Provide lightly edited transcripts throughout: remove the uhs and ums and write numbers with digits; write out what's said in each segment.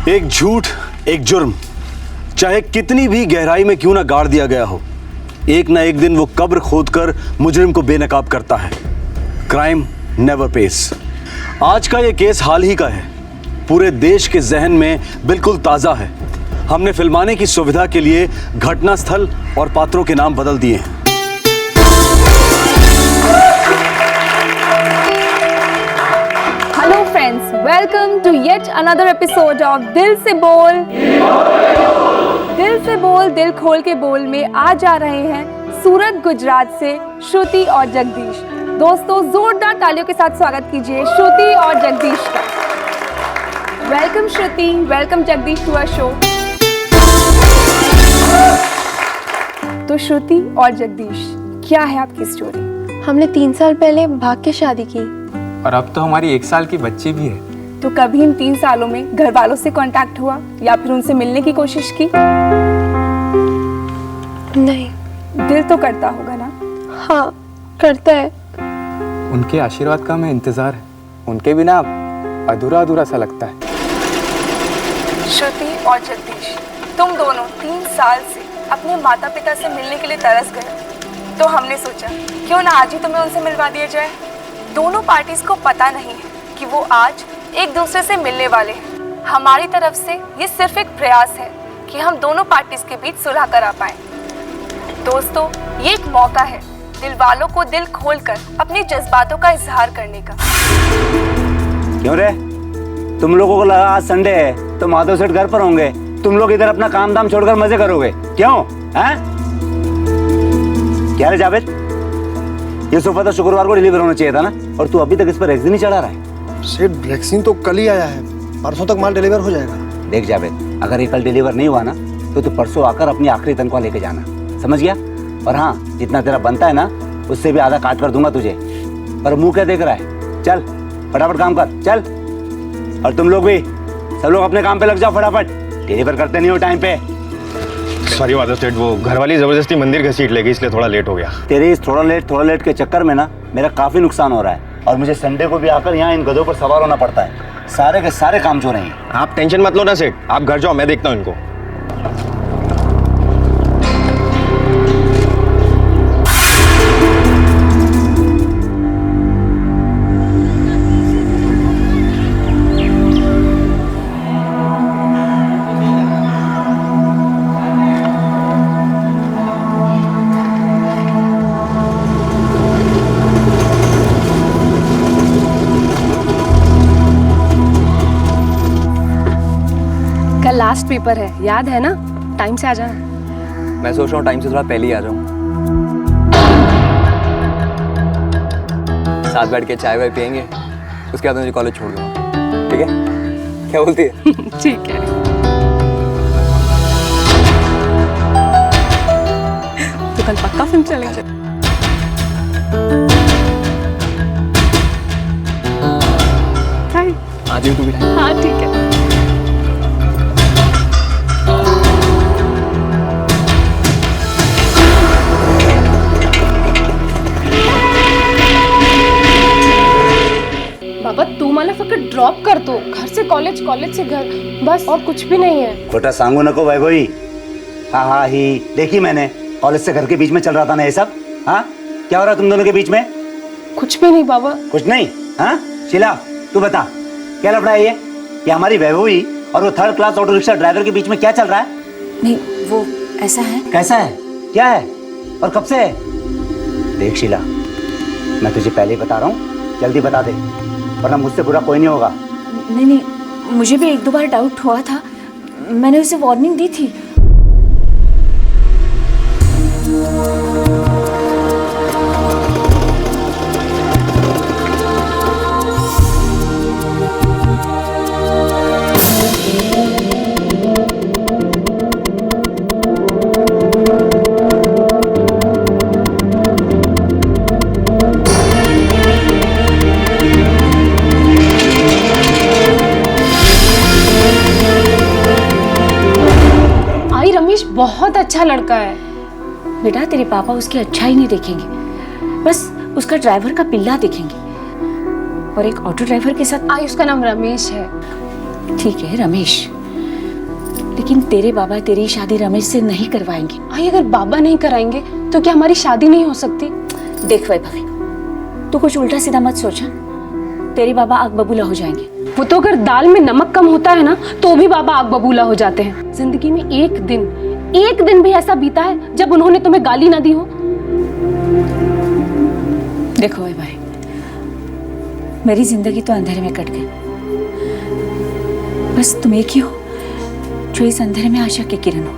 एक झूठ, एक जुर्म, चाहे कितनी भी गहराई में क्यों ना गाड़ दिया गया हो, एक ना एक दिन वो कब्र खोदकर मुजरिम को बेनकाब करता है। Crime never pays. आज का ये केस हाल ही का है, पूरे देश के जहन में बिल्कुल ताज़ा है। हमने फिल्माने की सुविधा के लिए घटनास्थल और पात्रों के नाम बदल दिए हैं। Hello friends, welcome to yet another episode of Dil Se बोल। दिल से बोल, दिल खोल के बोल में आज आ रहे हैं सूरत गुजरात से श्रुति और जगदीश। दोस्तों, जोरदार तालियों के साथ स्वागत कीजिए श्रुति और जगदीश का। Welcome Shruti, welcome Jagdish to our show. तो श्रुति और जगदीश, क्या है आपकी स्टोरी? हमने 3 साल पहले भाग के शादी की और अब तो हमारी 1 साल की बच्ची भी है। तो कभी इन 3 सालों में घर वालों से कांटेक्ट हुआ या फिर उनसे मिलने की कोशिश की? नहीं। दिल तो करता होगा ना? हाँ, करता है। उनके आशीर्वाद का हमें इंतजार है। उनके बिना अधूरा अधूरा सा लगता है। श्रुति और जगदीश, तुम दोनों 3 साल से अपने माता पिता से मिलने के लिए तरस गए, तो हमने सोचा क्यों ना आज ही तुम्हें उनसे मिलवा दिया जाए। दोनों पार्टीज को पता नहीं है कि वो आज एक दूसरे से मिलने वाले हैं। हमारी तरफ से ये सिर्फ एक प्रयास है कि हम दोनों पार्टीज के बीच सुलह करा पाएं। दोस्तों, ये एक मौका है दिल वालों को दिल खोलकर अपने जज्बातों का इजहार करने का। क्यों रे, तुम लोगों को लगा आज संडे है तो माधव सेठ घर पर होंगे, तुम लोग इधर अपना काम धाम छोड़कर मजे करोगे, क्यों? हैं? क्या रे जावेद, ये सोफा तो शुक्रवार को डिलीवर होना चाहिए था ना, और तू अभी तक इस पर वैक्सीन नहीं चढ़ा रहा है। सेठ, वैक्सीन तो कल ही आया है, परसों तक माल डिलीवर हो जाएगा। देख जावेद, अगर ये कल डिलीवर नहीं हुआ ना तो तू परसों आकर अपनी आखिरी तनख्वाह लेके जाना, समझ गया? और हाँ, जितना तेरा बनता है ना उससे भी आधा काट कर दूंगा तुझे। पर मुंह क्या देख रहा है? चल फटाफट काम कर, चल। और तुम लोग भी, सब लोग अपने काम पे लग जाओ फटाफट, डिलीवर करते नहीं हो टाइम पे। सॉरी माधव सेठ, वो घर वाली जबरदस्ती मंदिर घसीट ले गई, इसलिए थोड़ा लेट हो गया। तेरे इस थोड़ा लेट के चक्कर में ना मेरा काफी नुकसान हो रहा है, और मुझे संडे को भी आकर यहाँ इन गधों पर सवार होना पड़ता है। सारे के सारे काम जो नहीं है। आप टेंशन मत लो ना सेठ, आप घर जाओ, मैं देखता हूँ इनको। कल लास्ट पेपर है, याद है ना? टाइम से आ जाना। मैं सोच रहा हूँ टाइम से थोड़ा पहले ही आ जाऊँ। साथ बैठ के चाय वाय पियेंगे, उसके बाद मुझे कॉलेज छोड़ दूँगा, ठीक है? क्या बोलती है? ठीक है। तो कल पक्का फिल्म चलेंगे। आ जाइए तू भी। हाँ ठीक है। बाबा, तू मला फक्त ड्रॉप कर दो, घर से कॉलेज, कॉलेज से घर, बस, और कुछ भी नहीं है। खोटा सांगू नको वैभवी। हाँ ही देखी मैंने, कॉलेज से घर के बीच में चल रहा था ना ये सब। हाँ, क्या हो रहा है तुम दोनों के बीच में? कुछ भी नहीं बाबा। कुछ नहीं? हाँ शीला, तू बता क्या लफड़ा है ये हमारी वैभवी और वो 3rd class auto rickshaw driver के बीच में क्या चल रहा है? नहीं, वो ऐसा है। कैसा है? क्या है? और कब से है? देख शीला, मैं तुझे पहले ही बता रहा हूँ, जल्दी बता दे, वरना मुझसे बुरा कोई नहीं होगा। नहीं, मुझे भी 1-2 बार डाउट हुआ था, मैंने उसे वार्निंग दी थी। बहुत अच्छा लड़का है। बेटा, तेरे पापा उसकी अच्छाई नहीं देखेंगे, बस उसका ड्राइवर का पिल्ला देखेंगे। और एक ऑटो ड्राइवर के साथ। उसका नाम रमेश है। ठीक है रमेश, लेकिन तेरे बाबा तेरी शादी रमेश से नहीं करवाएंगे। आई अगर बाबा नहीं कराएंगे तो क्या हमारी शादी नहीं हो सकती? देख वैभवी, तू कुछ उल्टा सीधा मत सोचा, तेरे बाबा आग बबूला हो जाएंगे। वो तो अगर दाल में नमक कम होता है ना तो भी बाबा आग बबूला हो जाते हैं। जिंदगी में एक दिन भी ऐसा बीता है जब उन्होंने तुम्हें गाली ना दी हो? देखो भाई, मेरी जिंदगी तो अंधेरे में कट गई, बस तुम एक ही हो जो इस अंधेरे में आशा की किरण हो,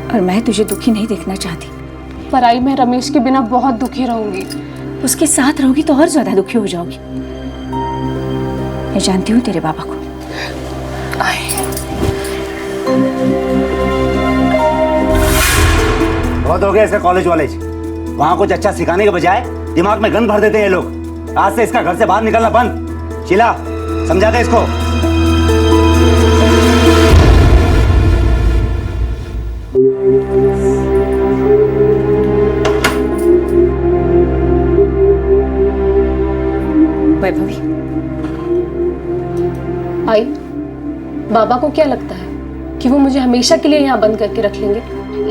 और मैं तुझे दुखी नहीं देखना चाहती। पर आई मैं रमेश के बिना बहुत दुखी रहूंगी। उसके साथ रहोगी तो और ज्यादा दुखी हो जाओगी। मैं जानती हूँ तेरे बाबा को। बहुत हो गया इसका कॉलेज वॉलेज, वहां कुछ अच्छा सिखाने के बजाय दिमाग में गन भर देते हैं ये लोग। आज से इसका घर से बाहर निकलना बंद। शीला, समझा दे इसको। वैभवी, आई बाबा को क्या लगता है कि वो मुझे हमेशा के लिए यहाँ बंद करके रख लेंगे?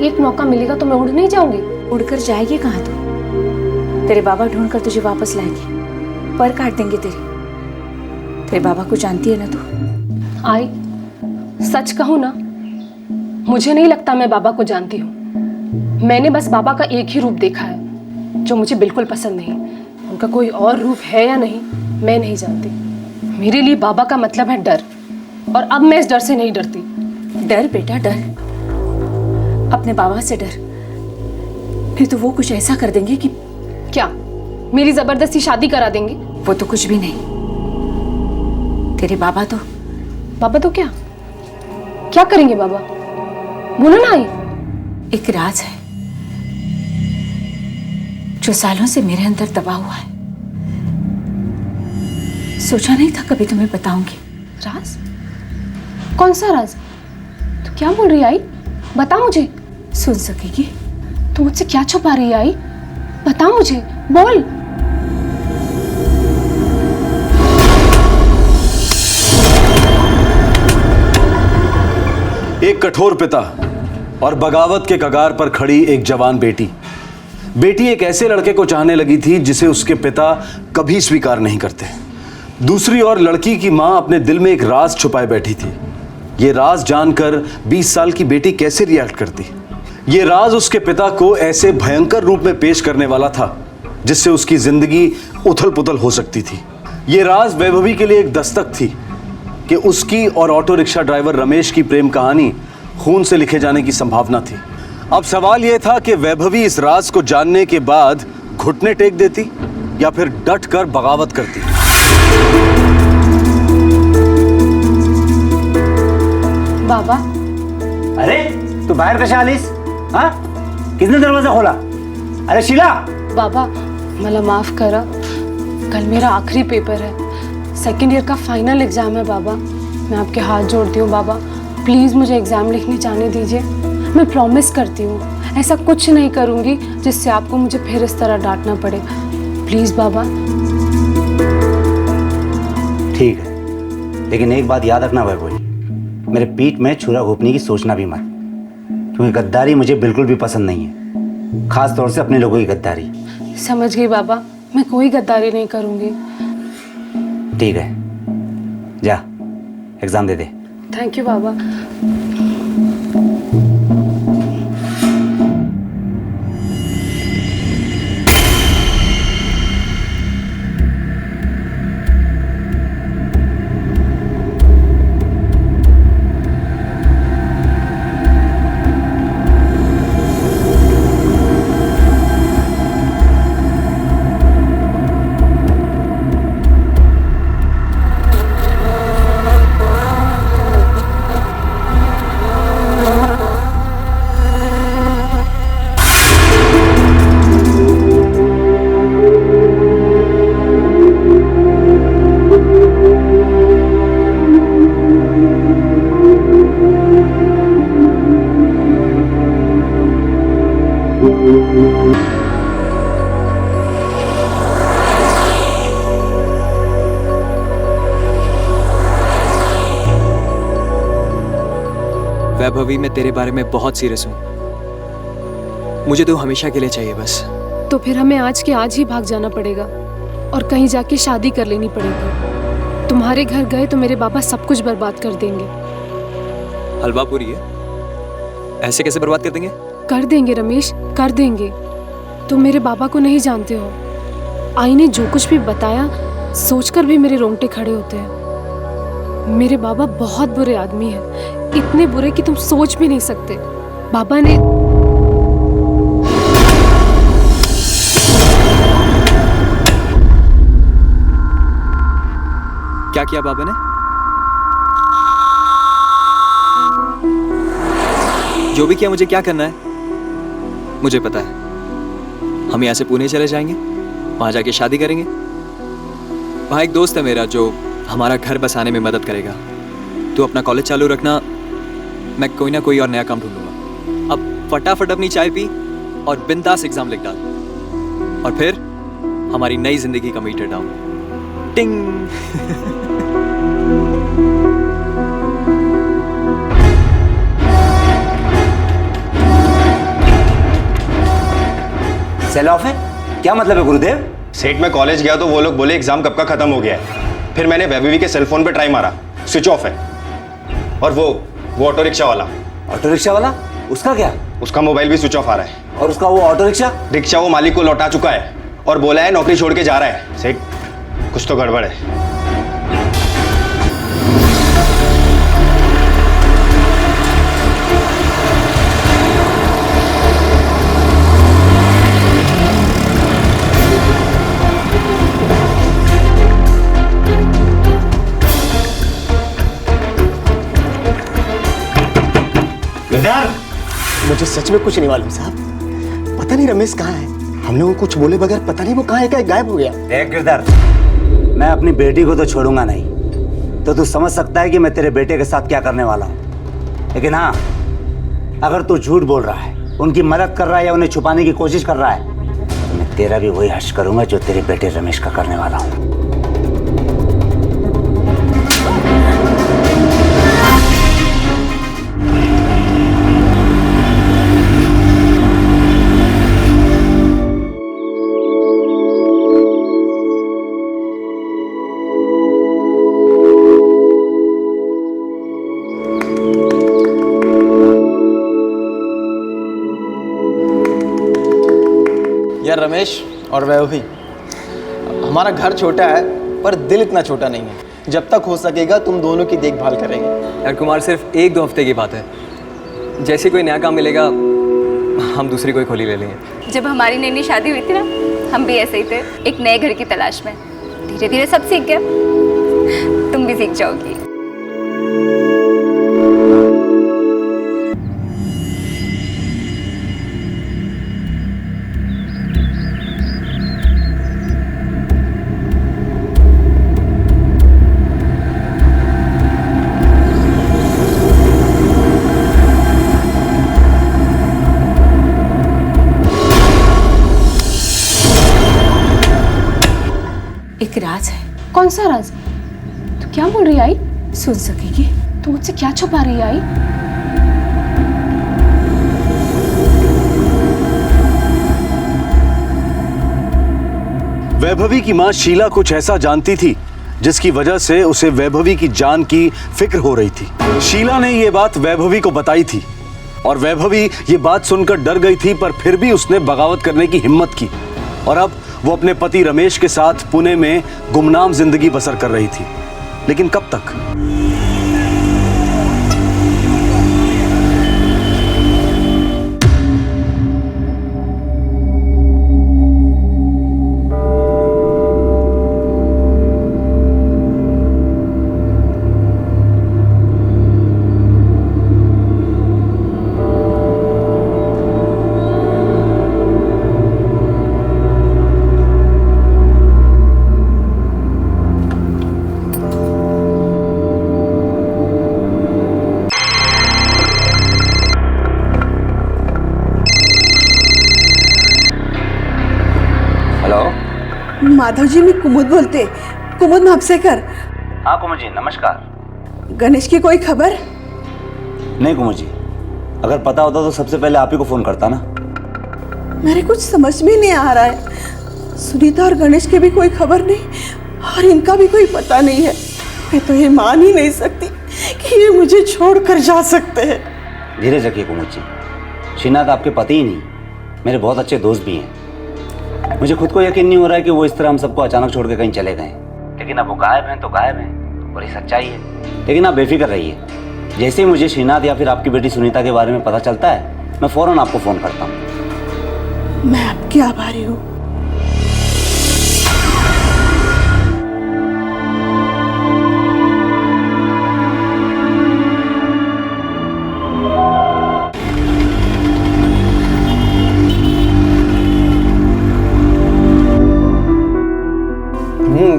एक मौका मिलेगा तो मैं उड़ नहीं जाऊंगी। उड़कर जाएगी कहाँ तू? तेरे बाबा ढूंढ कर तुझे वापस लाएंगे, पर काट देंगे तेरे बाबा को जानती है ना तू? आई सच कहूँ ना, मुझे नहीं लगता मैं बाबा को जानती हूँ। मैंने बस बाबा का एक ही रूप देखा है जो मुझे बिल्कुल पसंद नहीं। उनका कोई और रूप है या नहीं मैं नहीं जानती। मेरे लिए बाबा का मतलब है डर, और अब मैं इस डर से नहीं डरती। डर बेटा डर, अपने बाबा से डर, नहीं तो वो कुछ ऐसा कर देंगे कि क्या मेरी जबरदस्ती शादी करा देंगे? वो तो कुछ भी नहीं। तेरे बाबा तो क्या क्या करेंगे बाबा? बोलो ना आई। एक राज है जो सालों से मेरे अंदर दबा हुआ है। सोचा नहीं था कभी तुम्हें बताऊंगी। राज? कौन सा राज? तो क्या बोल रही है आई? बता मुझे। सुन सकेगी? तू मुझसे क्या छुपा रही है आई? बता मुझे, बोल। एक कठोर पिता और बगावत के कगार पर खड़ी एक जवान बेटी। बेटी एक ऐसे लड़के को चाहने लगी थी जिसे उसके पिता कभी स्वीकार नहीं करते। दूसरी ओर लड़की की मां अपने दिल में एक राज छुपाए बैठी थी। यह राज जानकर 20 साल की बेटी कैसे रिएक्ट करती? यह राज उसके पिता को ऐसे भयंकर रूप में पेश करने वाला था जिससे उसकी जिंदगी उथल पुथल हो सकती थी। यह राज वैभवी के लिए एक दस्तक थी कि उसकी और ऑटो रिक्शा ड्राइवर रमेश की प्रेम कहानी खून से लिखे जाने की संभावना थी। अब सवाल यह था कि वैभवी इस राज को जानने के बाद घुटने टेक देती या फिर डट कर बगावत करती। बाबा। अरे तू बाहर कैसे आलीस? हाँ, किसने दरवाजा खोला? अरे शीला। बाबा मला माफ करा, कल मेरा आखिरी पेपर है, सेकेंड ईयर का फाइनल एग्जाम है बाबा। मैं आपके हाथ जोड़ती हूँ बाबा, प्लीज़ मुझे एग्ज़ाम लिखने जाने दीजिए। मैं प्रॉमिस करती हूँ ऐसा कुछ नहीं करूँगी जिससे आपको मुझे फिर इस तरह डांटना पड़े। प्लीज़ बाबा। ठीक है, लेकिन एक बात याद रखना वैभवी, मेरे पीठ में छुरा घोपने की सोचना भी मत, क्योंकि गद्दारी मुझे बिल्कुल भी पसंद नहीं है, खास तौर से अपने लोगों की गद्दारी। समझ गई बाबा, मैं कोई गद्दारी नहीं करूँगी। ठीक है, जा एग्जाम दे दे। थैंक यू बाबा। वैभवी, मैं तेरे बारे में बहुत सीरियस हूँ। मुझे तू हमेशा के लिए चाहिए बस। तो फिर हमें आज के आज ही भाग जाना पड़ेगा और कहीं जाके शादी कर लेनी पड़ेगी। तुम्हारे घर गए तो मेरे बाबा सब कुछ बर्बाद कर देंगे। हलवा पूरी है, ऐसे कैसे बर्बाद कर देंगे? कर देंगे रमेश, कर देंगे। तुम मेरे बाबा को नहीं जानते हो। आई ने जो कुछ भी बताया सोचकर भी मेरे रोंगटे खड़े होते हैं। मेरे बाबा बहुत बुरे आदमी हैं, इतने बुरे कि तुम सोच भी नहीं सकते। बाबा ने क्या किया बाबा ने? जो भी किया, मुझे क्या करना है मुझे पता है। हम यहाँ से पुणे चले जाएंगे, वहां जाके शादी करेंगे। वहां एक दोस्त है मेरा जो हमारा घर बसाने में मदद करेगा। तू अपना कॉलेज चालू रखना, मैं कोई ना कोई और नया काम ढूंढूंगा। अब फटाफट अपनी चाय पी और बिंदास एग्जाम लिख डाल, और फिर हमारी नई जिंदगी का मीटर डाउन। टिंग। सेल ऑफ है? क्या मतलब है गुरुदेव? सेठ, मैं कॉलेज गया तो वो लोग बोले एग्जाम कब का खत्म हो गया है। फिर मैंने वैभवी के सेल फोन पे ट्राई मारा, स्विच ऑफ है। और वो ऑटो रिक्शा वाला। ऑटो रिक्शा वाला? उसका क्या? उसका मोबाइल भी स्विच ऑफ आ रहा है। और उसका वो ऑटो रिक्शा वो मालिक को लौटा चुका है और बोला है नौकरी छोड़ के जा रहा है। सेठ, कुछ तो गड़बड़ है। मुझे सच में कुछ नहीं मालूम साहब। पता नहीं रमेश कहाँ है। हमने वो कुछ बोले बगैर पता नहीं वो कहाँ है, क्या गायब हो गया। देख गिरधर, मैं अपनी बेटी को तो छोड़ूंगा नहीं, तो तू समझ सकता है कि मैं तेरे बेटे के साथ क्या करने वाला हूँ। लेकिन हाँ, अगर तू झूठ बोल रहा है, उनकी मदद कर रहा है या उन्हें छुपाने की कोशिश कर रहा है, तो मैं तेरा भी वही हश्र करूंगा जो तेरे बेटे रमेश का करने वाला हूँ। यार रमेश और वैभवी, हमारा घर छोटा है पर दिल इतना छोटा नहीं है। जब तक हो सकेगा तुम दोनों की देखभाल करेंगे। यार कुमार, सिर्फ 1-2 हफ्ते की बात है। जैसे कोई नया काम मिलेगा हम दूसरी कोई खोली ले लेंगे। जब हमारी नई नई शादी हुई थी ना, हम भी ऐसे ही थे, एक नए घर की तलाश में। धीरे धीरे सब सीख गया, तुम भी सीख जाओगी। एक राज है। कौन सा राज? तू क्या बोल रही आई? सुन सकेगी? तू मुझसे क्या छुपा रही आई? वैभवी की मां शीला कुछ ऐसा जानती थी जिसकी वजह से उसे वैभवी की जान की फिक्र हो रही थी। शीला ने यह बात वैभवी को बताई थी और वैभवी ये बात सुनकर डर गई थी, पर फिर भी उसने बगावत करने की हिम्मत की और अब वो अपने पति रमेश के साथ पुणे में गुमनाम जिंदगी बसर कर रही थी। लेकिन कब तक? माधव जी, मैं कुमुद बोलते। कुमुद म्हापसेकर। हाँ कुमुद जी, नमस्कार। गणेश की कोई खबर? नहीं कुमुद जी, अगर पता होता तो सबसे पहले आप ही को फ़ोन करता ना। मेरे कुछ समझ में नहीं आ रहा है। सुनीता और गणेश की भी कोई खबर नहीं और इनका भी कोई पता नहीं है। मैं तो ये मान ही नहीं सकती कि ये मुझे छोड़कर जा सकते हैं। धीरज रखिए कुमुद जी, श्रीनाथ आपके पति ही नहीं, मेरे बहुत अच्छे दोस्त भी हैं। मुझे खुद को यकीन नहीं हो रहा है कि वो इस तरह हम सबको अचानक छोड़ के कहीं चले गए, लेकिन अब वो गायब हैं तो गायब हैं और ये सच्चाई है। लेकिन आप बेफिक्र रहिए, जैसे ही मुझे श्रीनाथ या फिर आपकी बेटी सुनीता के बारे में पता चलता है मैं फ़ौरन आपको फ़ोन करता हूँ। मैं आपकी आभारी हूँ।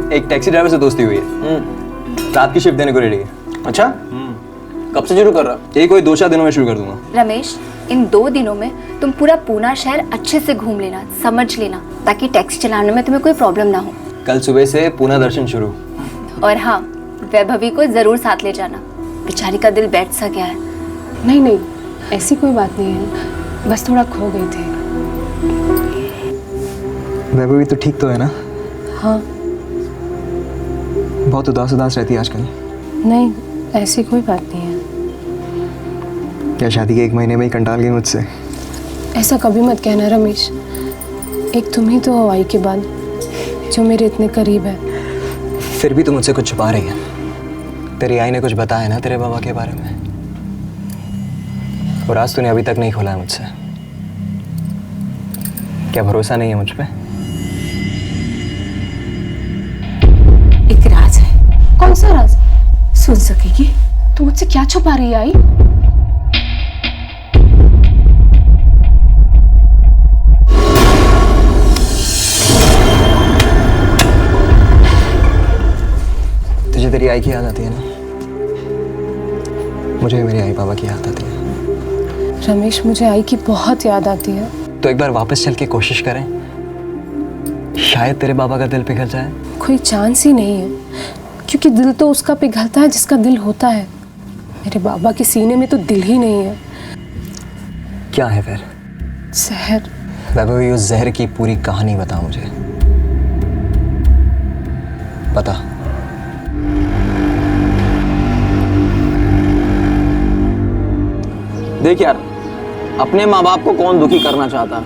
एक टैक्सी ड्राइवर से दोस्ती हुई है, रात की शिफ्ट देने को रेडी है। अच्छा, कब से शुरू कर रहा? ये कोई 2-4 दिनों में शुरू कर दूंगा। रमेश, इन 2 दिनों में तुम पूरा पूना शहर अच्छे से घूम लेना, समझ लेना, ताकि टैक्सी चलाने में तुम्हें कोई प्रॉब्लम ना हो। कल सुबह से पूना दर्शन शुरू। और हाँ, वैभवी को जरूर साथ ले जाना, बेचारी का दिल बैठ सा गया है। नहीं नहीं, ऐसी कोई बात नहीं है, बस थोड़ा खो गई थी। वैभवी तो ठीक तो है ना? हाँ। बहुत उदास रहती है आजकल। नहीं, ऐसी कोई बात नहीं है। क्या शादी के 1 महीने में ही कंटाल गई मुझसे? ऐसा कभी मत कहना रमेश। एक तुम ही तो हो आई के बाद जो मेरे इतने करीब है। फिर भी तू मुझसे कुछ छुपा रही है। तेरी आई ने कुछ बताया ना तेरे बाबा के बारे में, और आज तूने अभी तक नहीं खोला है मुझसे। क्या भरोसा नहीं है मुझ पे? एक राज है। कौन सा राज? सुन सकेगी? तू मुझसे क्या छुपा रही है आई? तुझे तेरी आई की याद आती है ना? मुझे भी मेरी आई बाबा की याद आती है। रमेश, मुझे आई की बहुत याद आती है। तो एक बार वापस चल के कोशिश करें, शायद तेरे बाबा का दिल पिघल जाए। कोई चांस ही नहीं है, क्योंकि दिल तो उसका पिघलता है जिसका दिल होता है। मेरे बाबा के सीने में तो दिल ही नहीं है। क्या है फिर? जहर। वैभवी, उस जहर की पूरी कहानी बता मुझे, बता। देख यार, अपने माँ बाप को कौन दुखी करना चाहता है,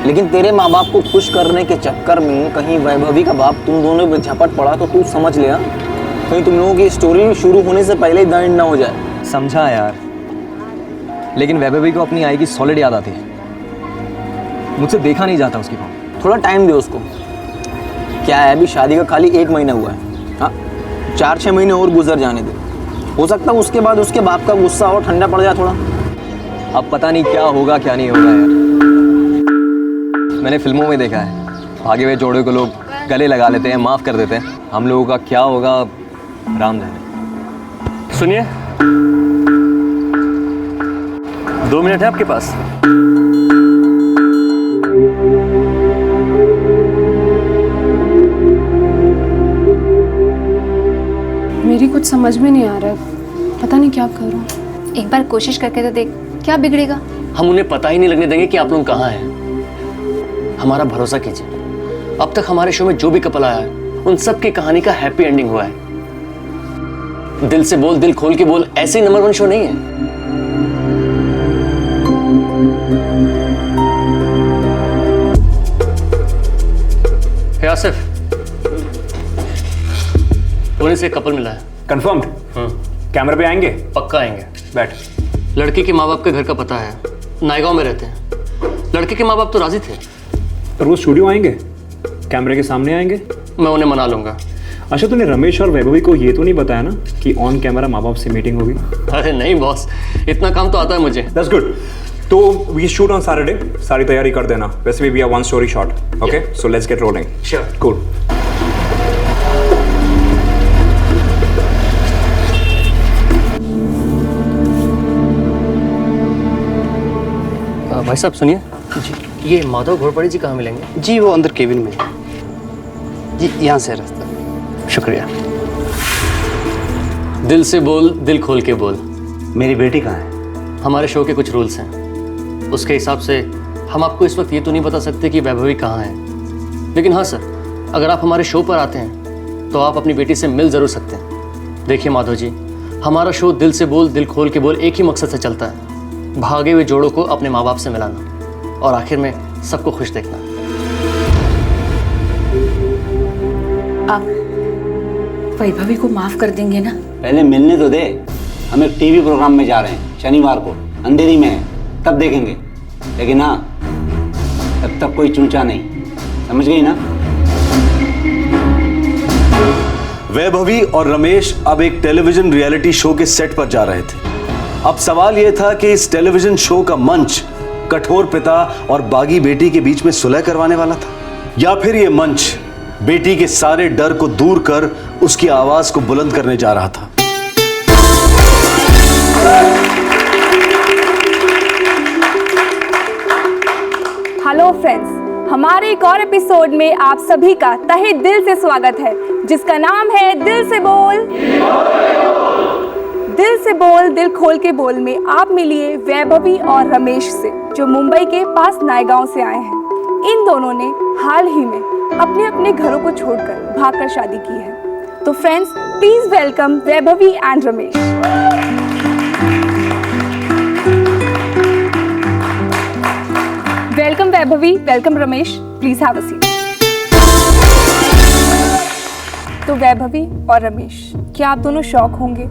लेकिन तेरे माँ बाप को खुश करने के चक्कर में कहीं वैभवी का बाप तुम दोनों में झपट पड़ा तो तू समझ ले, कहीं तुम लोगों की स्टोरी शुरू होने से पहले ही द एंड ना हो जाए। समझा यार, लेकिन वैभवी को अपनी आई की सॉलिड याद आती है। मुझसे देखा नहीं जाता उसकी बात। थोड़ा टाइम दे उसको। क्या है, अभी शादी का खाली 1 महीना हुआ है। हाँ, 4-6 महीने और गुजर जाने दे, हो सकता है उसके बाद उसके बाप का गुस्सा और ठंडा पड़ जाए थोड़ा। अब पता नहीं क्या होगा क्या नहीं होगा यार। मैंने फिल्मों में देखा है, भागे हुए जोड़े को लोग गले लगा लेते हैं, माफ कर देते हैं। हम लोगों का क्या होगा राम जाने। सुनिए, 2 मिनट है आपके पास? मेरी कुछ समझ में नहीं आ रहा है, पता नहीं क्या करूं। एक बार कोशिश करके तो देख, क्या बिगड़ेगा? हम उन्हें पता ही नहीं लगने देंगे कि आप लोग कहाँ हैं। हमारा भरोसा कीजिए, अब तक हमारे शो में जो भी कपल आया है उन सब की कहानी का हैप्पी एंडिंग हुआ है। दिल से बोल, दिल खोल के बोल ऐसे ही नंबर 1 शो नहीं है। हे आसिफ, पुलिस से कपल मिला है। कंफर्म्ड? कैमरे पे आएंगे? पक्का आएंगे। बैठ। लड़की के माँ बाप के घर का पता है, नायगांव में रहते हैं। लड़के के माँ बाप तो राजी थे। पर वो स्टूडियो आएंगे, कैमरे के सामने आएंगे? मैं उन्हें मना लूंगा। अच्छा, तूने रमेश और वैभवी को ये तो नहीं बताया ना कि ऑन कैमरा माँ बाप से मीटिंग होगी? अरे नहीं बॉस, इतना काम तो आता है मुझे। That's good. तो वी शूट ऑन सैटरडे, सारी तैयारी कर देना। वैसे भी we are 1 story shot. Okay, so let's get rolling. Sure. Cool. भाई साहब सुनिए जी, ये माधव घोड़पड़ी जी कहाँ मिलेंगे? जी वो अंदर केबिन में जी, यहाँ से रास्ता। शुक्रिया। दिल से बोल, दिल खोल के बोल मेरी बेटी कहाँ है? हमारे शो के कुछ रूल्स हैं, उसके हिसाब से हम आपको इस वक्त ये तो नहीं बता सकते कि वैभवी कहाँ है। लेकिन हाँ सर, अगर आप हमारे शो पर आते हैं तो आप अपनी बेटी से मिल ज़रूर सकते हैं। देखिए माधव जी, हमारा शो दिल से बोल दिल खोल के बोल एक ही मकसद से चलता है, भागे हुए जोड़ों को अपने माँ बाप से मिलाना और आखिर में सबको खुश देखना। आप वैभवी को माफ कर देंगे ना? पहले मिलने तो दे। हम एक टीवी प्रोग्राम में जा रहे हैं शनिवार को, अंधेरी में है, तब देखेंगे। लेकिन हाँ, तब तक कोई चूंचा नहीं, समझ गई ना? वैभवी और रमेश अब एक टेलीविजन रियलिटी शो के सेट पर जा रहे थे। अब सवाल यह था कि इस टेलीविजन शो का मंच कठोर पिता और बागी बेटी के बीच में सुलह करवाने वाला था, या फिर यह मंच बेटी के सारे डर को दूर कर उसकी आवाज को बुलंद करने जा रहा था। हेलो फ्रेंड्स, हमारे एक और एपिसोड में आप सभी का तहे दिल से स्वागत है, जिसका नाम है दिल से बोल दिल खोल के बोल में आप मिलिए वैभवी और रमेश से, जो मुंबई के पास नायगांव से आए हैं। इन दोनों ने हाल ही में अपने अपने घरों को छोड़कर भागकर शादी की है। तो friends, please welcome Vaibhavi and Ramesh. Welcome Vaibhavi, welcome Ramesh, please have a seat. तो वैभवी और रमेश, क्या आप दोनों शॉक होंगे,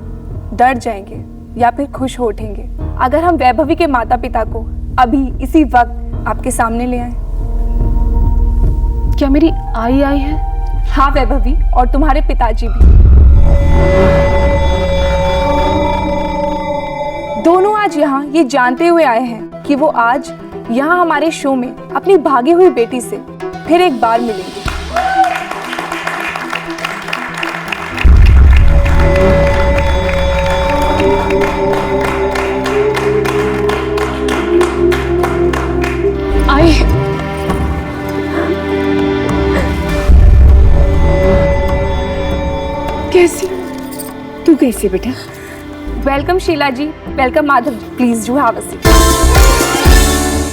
डर जाएंगे या फिर खुश हो उठेंगे अगर हम वैभवी के माता पिता को अभी इसी वक्त आपके सामने ले आए? क्या मेरी आई है? हाँ वैभवी, और तुम्हारे पिताजी भी। दोनों आज यहाँ ये जानते हुए आए हैं कि वो आज यहाँ हमारे शो में अपनी भागी हुई बेटी से फिर एक बार मिलेंगे। कैसी? तू कैसी बेटा? Welcome Sheela ji, welcome Madhav ji, please do have a seat.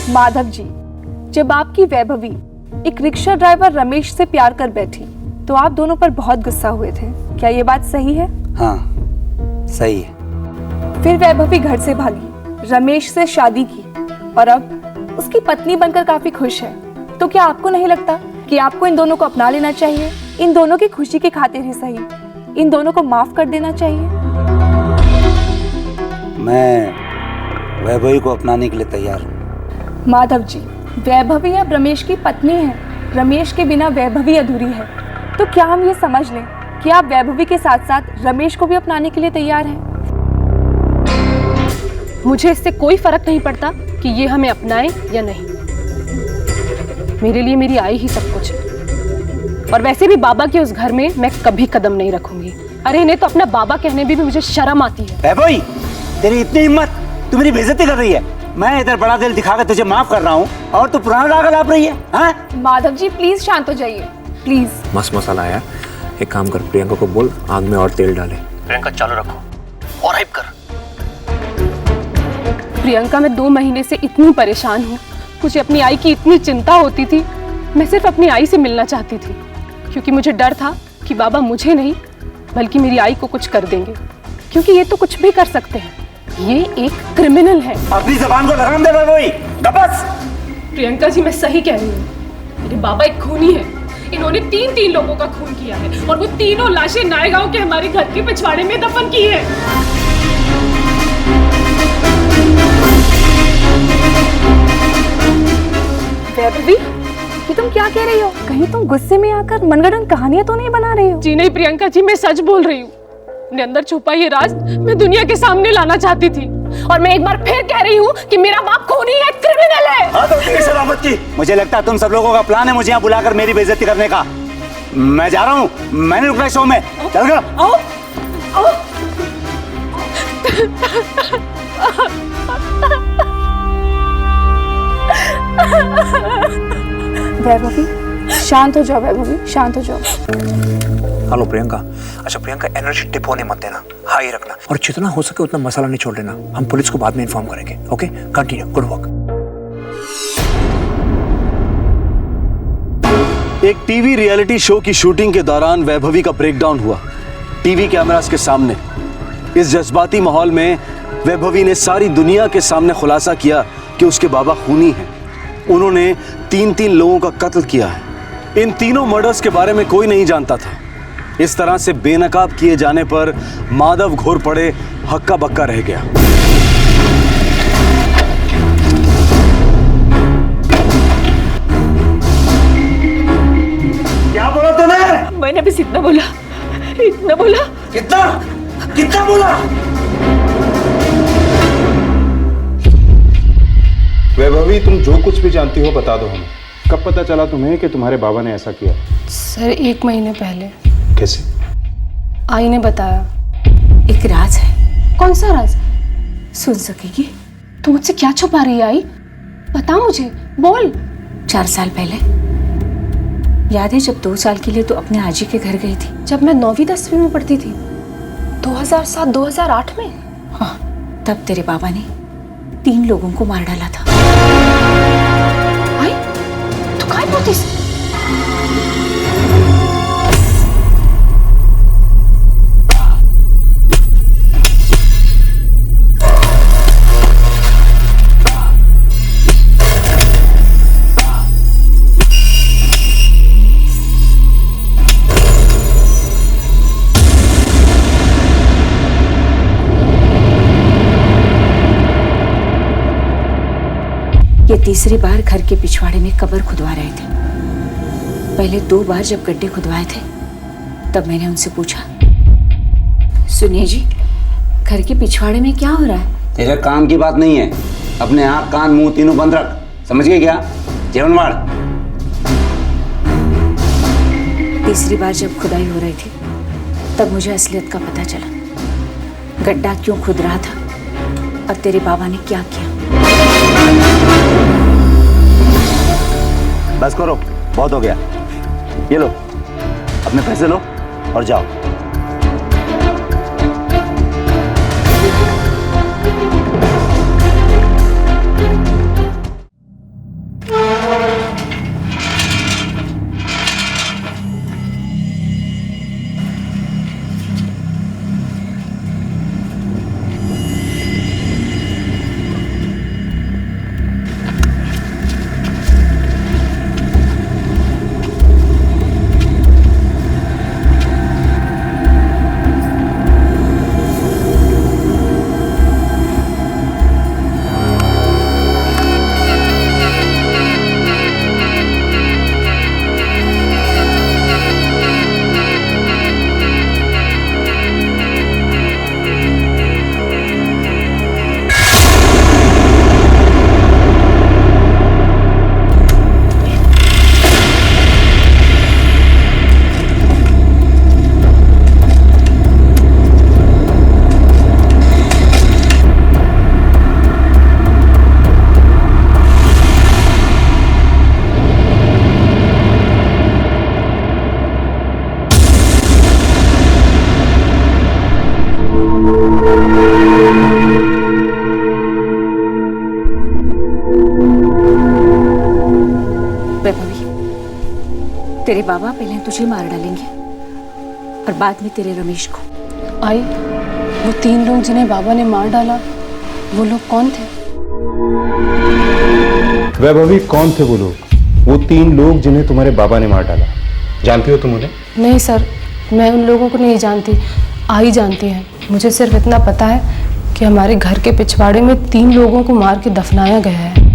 Madhav ji, जब आपकी वैभवी एक रिक्शा ड्राइवर रमेश से प्यार कर बैठी तो आप दोनों पर बहुत गुस्सा हुए थे, क्या ये बात सही है? हाँ, सही है। फिर वैभवी घर से भागी, रमेश से शादी की और अब उसकी पत्नी बनकर काफी खुश है। तो क्या आपको नहीं लगता कि आपको इन दोनों को अपना लेना चाहिए? इन दोनों की खुशी की खातिर ही सही, इन दोनों को माफ कर देना चाहिए। मैं वैभवी को अपनाने के लिए तैयार हूँ। माधव जी, वैभवी अब रमेश की पत्नी है, रमेश के बिना वैभवी अधूरी है। तो क्या हम ये समझ लें कि आप वैभवी के साथ साथ रमेश को भी अपनाने के लिए तैयार हैं? मुझे इससे कोई फर्क नहीं पड़ता कि ये हमें अपनाए या नहीं। मेरे लिए मेरी आई ही सब कुछ है, और वैसे भी बाबा के उस घर में मैं कभी कदम नहीं रखूंगी। अरे इन्हें तो अपना बाबा कहने भी मुझे शर्म आती है। वैभवी, तेरी इतनी हिम्मत, तू मेरी बेइज्जती कर रही है। मैं इधर बड़ा दिल दिखाकर तुझे माफ कर रहा हूँ और तू पुराना राग लाप रही है। हाँ? माधव जी प्लीज शांत हो जाइए, प्लीज। मस्त मसाला आया। एक काम कर, प्रियंका को बोल आग में और तेल डाले। प्रियंका चालू रखो और हाइप कर। प्रियंका, मैं 2 महीने से इतनी परेशान हूँ, मुझे अपनी आई की इतनी चिंता होती थी। मैं सिर्फ अपनी आई से मिलना चाहती थी, क्योंकि मुझे डर था कि बाबा मुझे नहीं बल्कि मेरी आई को कुछ कर देंगे, क्योंकि ये तो कुछ भी कर सकते हैं। ये एक क्रिमिनल है। अपनी जबान को लगाम दे वैभवी, बस। प्रियंका जी, मैं सही कह रही हूँ। मेरे बाबा एक खूनी है। इन्होंने 3 लोगों का खून किया है और वो तीनों लाशें नायगांव के हमारे घर के पिछवाड़े में दफन की है। वैभवी, ये तुम क्या कह रही हो? कहीं तुम गुस्से में आकर मनगढ़ंत कहानियां तो नहीं बना रही हो? जी नहीं प्रियंका जी, मैं सच बोल रही हूँ। अपने अंदर छुपा ये राज मैं दुनिया के सामने लाना चाहती थी, और मैं एक बार फिर कह रही हूँ कि मेरा बाप खूनी है, क्रिमिनल है। हाँ, तो तेरी शराफत की। मुझे लगता है तुम सब लोगों का प्लान है मुझे यहाँ बुलाकर मेरी बेइज्जती करने का। मैं जा रहा हूँ, मैंने रुकना शो में। चल गया। आओ, आओ। वैभवी, शांत हो जाओ वैभवी, शांत हो जाओ। हेलो प्रियंका। अच्छा प्रियंका, एनर्जी टिप होने मत देना। हाई रखना और जितना हो सके उतना मसाला नहीं छोड़ लेना। हम पुलिस को बाद में इन्फॉर्म करेंगे। Okay, continue, good work. एक टीवी रियलिटी शो की शूटिंग के दौरान वैभवी का ब्रेकडाउन हुआ टीवी कैमरास के सामने। इस जज्बाती माहौल में वैभवी ने सारी दुनिया के सामने खुलासा किया कि उसके बाबा खूनी हैं। उन्होंने 3 लोगों का कत्ल किया है। इन तीनों मर्डर्स के बारे में कोई नहीं जानता था। इस तरह से बेनकाब किए जाने पर माधव घोर पड़े, हक्का बक्का रह गया। क्या बोला तूने? मैंने बस इतना बोला, इतना बोला। कितना कितना बोला? वैभवी, तुम जो कुछ भी जानती हो बता दो हमें। कब पता चला तुम्हें कि तुम्हारे बाबा ने ऐसा किया? सर 1 महीने पहले। कैसे? आई ने बताया। एक राज है। कौन सा राज? सुन सकेगी? तू मुझसे क्या छुपा रही है आई? बता मुझे, बोल। 4 साल पहले याद है जब 2 साल के लिए तू अपने आजी के घर गई थी? जब मैं 9वीं 10वीं में पढ़ती थी, 2007-2008 में। हाँ, तब तेरे बाबा ने 3 लोगों को मार डाला था। आई, तू काय बोलतीस? ये तीसरी बार घर के पिछवाड़े में कब्र खुदवा रहे थे। पहले 2 बार जब गड्ढे खुदवाए थे तब मैंने उनसे पूछा, सुनिए जी, घर के पिछवाड़े में क्या हो रहा है? तेरे काम की बात नहीं है। अपने आँख कान मुंह तीनों बंद रख, समझ गए क्या? जीवनवाड़। तीसरी बार जब खुदाई हो रही थी तब मुझे असलियत का पता चला। गड्ढा क्यों खुद रहा था और तेरे बाबा ने क्या किया। बस करो, बहुत हो गया। ये लो, अपने पैसे लो और जाओ। तेरे बाबा पहले तुझे मार डालेंगे और बाद में तेरे रमेश को। आई, वो 3 लोग जिन्हें बाबा ने मार डाला, वो लोग कौन थे? वैभवी, कौन थे वो लोग? वो 3 लोग जिन्हें तुम्हारे बाबा ने मार डाला, जानती हो तुम उन्हें? नहीं सर, मैं उन लोगों को नहीं जानती, आई जानती है। मुझे सिर्फ इतना पता है कि हमारे घर के पिछवाड़े में 3 लोगों को मार के दफनाया गया है।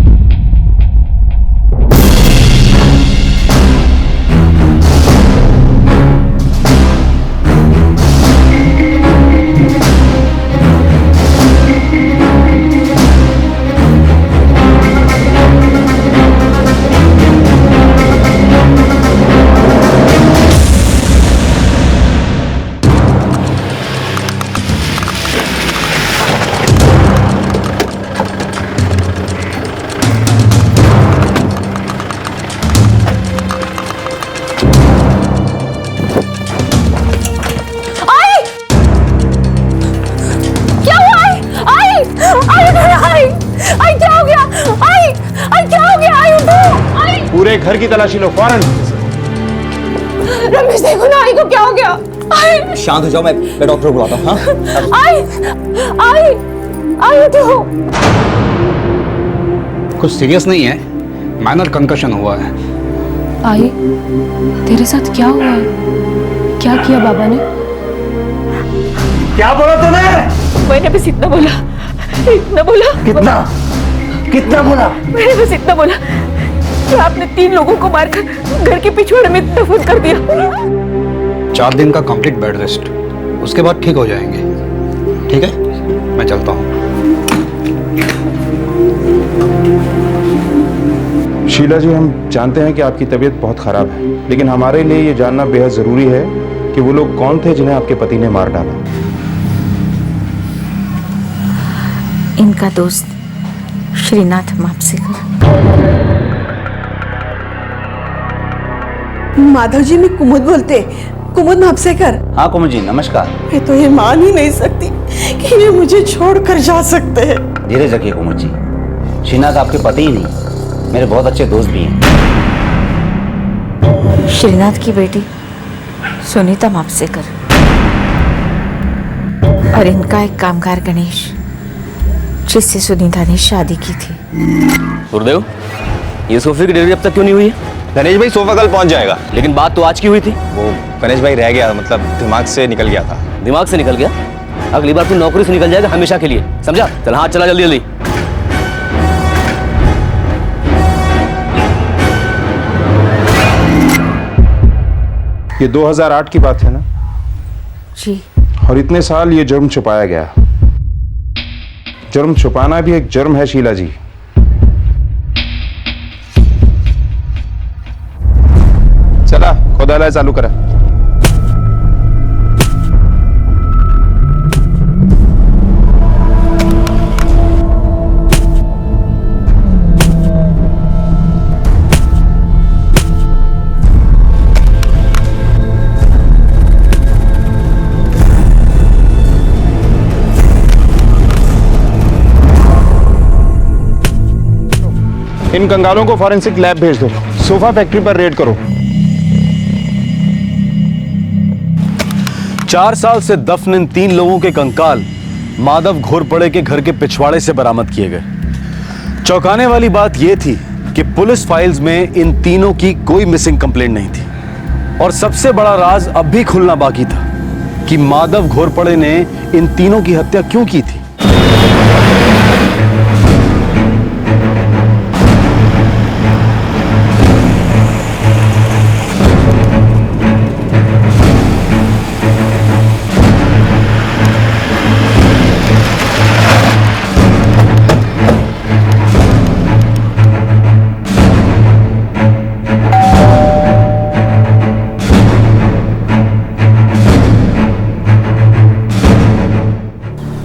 पूरे घर की तलाशी लो फौरन। रमेश देखो ना, आई को क्या हो गया? आई शांत हो जाओ, मैं डॉक्टर को बुलाता हूँ। हाँ आई आई आई उठो। कुछ सीरियस नहीं है, माइनर कंकशन हुआ है। आई, तेरे साथ क्या हुआ है? क्या किया बाबा ने? क्या बोला तूने? मैंने बस इतना बोला, इतना बोला। कितना कितना बोला? मैंने बस इतना बोला कि आपने 3 लोगों को मारकर घर के पिछवाड़े में दफन कर दिया। 4 दिन का कंप्लीट बेड रेस्ट, उसके बाद ठीक हो जाएंगे। ठीक है, मैं चलता हूँ। शीला जी, हम जानते हैं कि आपकी तबीयत बहुत खराब है, लेकिन हमारे लिए ये जानना बेहद जरूरी है कि वो लोग कौन थे जिन्हें आपके पति ने मार डाला। इनका दोस्त श्रीनाथ मापसेकर। माधव जी, मैं कुमुद बोलते, कुमुद मापसेकर। हाँ कुमुद जी, नमस्कार। मैं तो ये मान ही नहीं सकती कि ये मुझे छोड़कर जा सकते हैं। धीरज रखिए कुमुद जी, श्रीनाथ आपके पति ही नहीं, मेरे बहुत अच्छे दोस्त भी हैं। श्रीनाथ की बेटी सुनीता मापसेकर और इनका एक कामगार गणेश, जिससे सुनीता ने शादी की थी। गुरुदेव, ये सोफे की डिलीवरी अब तक क्यों नहीं हुई है? गणेश भाई सोफा कल पहुंच जाएगा। लेकिन बात तो आज की हुई थी। वो गणेश भाई रह गया, मतलब दिमाग से निकल गया था। दिमाग से निकल गया? अगली बार तू नौकरी से निकल जाएगा हमेशा के लिए, समझा? चल हाँ, चला जल्दी जल्दी। ये 2008 की बात है ना? जी। और इतने साल ये जुर्म छुपाया गया। जुर्म छुपाना भी एक जुर्म है शीला जी। चला खोदाला चालू करा। इन कंगालों को फॉरेंसिक लैब भेज दो। सोफा फैक्ट्री पर रेड करो। 4 साल से दफन इन 3 लोगों के कंकाल माधव घोरपड़े के घर के पिछवाड़े से बरामद किए गए। चौंकाने वाली बात यह थी कि पुलिस फाइल्स में इन तीनों की कोई मिसिंग कंप्लेंट नहीं थी। और सबसे बड़ा राज अब भी खुलना बाकी था कि माधव घोरपड़े ने इन तीनों की हत्या क्यों की थी।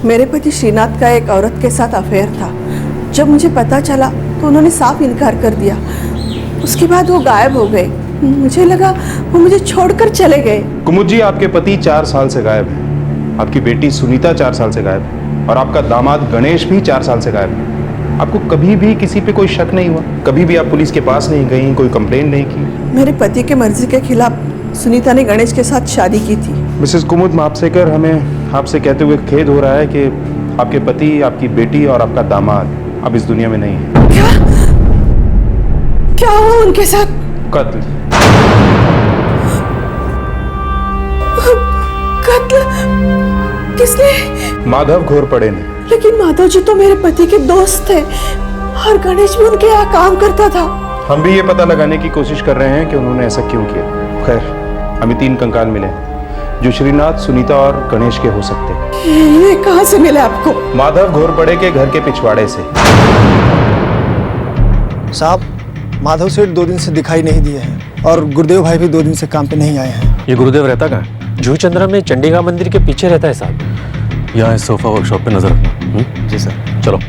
मेरे पति श्रीनाथ का एक औरत के साथ अफेयर था। जब मुझे पता चला तो उन्होंने साफ इनकार कर दिया। उसके बाद वो गायब हो गए। मुझे लगा वो मुझे छोड़कर चले गए। कुमुद जी, आपके पति 4 साल से गायब है, आपकी बेटी सुनीता 4 साल से गायब है और आपका दामाद गणेश भी 4 साल से गायब है। आपको कभी भी किसी पे कोई शक नहीं हुआ? कभी भी आप पुलिस के पास नहीं गई, कोई कंप्लेंट नहीं की? मेरे पति के मर्जी के खिलाफ सुनीता ने गणेश के साथ शादी की थी। मिसेस कुमुद मापसेकर, हमें आपसे कहते हुए खेद हो रहा है कि आपके पति, आपकी बेटी और आपका दामाद अब इस दुनिया में नहीं है। क्या हुआ उनके साथ? कत्ल। कत्ल? किसने? माधव घोरपड़े ने। लेकिन माधव जी तो मेरे पति के दोस्त थे और गणेश भी उनके यहाँ काम करता था। हम भी ये पता लगाने की कोशिश कर रहे हैं कि उन्होंने ऐसा क्यों किया। खैर, हमें 3 कंकाल मिले जो श्रीनाथ, सुनीता और गणेश के हो सकते हैं। ये कहाँ से मिले आपको? माधव घोरपड़े के घर के पिछवाड़े से। साहब, माधव सेठ 2 दिन से दिखाई नहीं दिए हैं और गुरुदेव भाई भी 2 दिन से काम पे नहीं आए हैं। ये गुरुदेव रहता कहाँ है? जूही चंद्रा में चंडीगढ़ मंदिर के पीछे रहता है साहब। यहाँ इस सोफा वर्कशॉप पे नजर रखना। जी सर। चलो।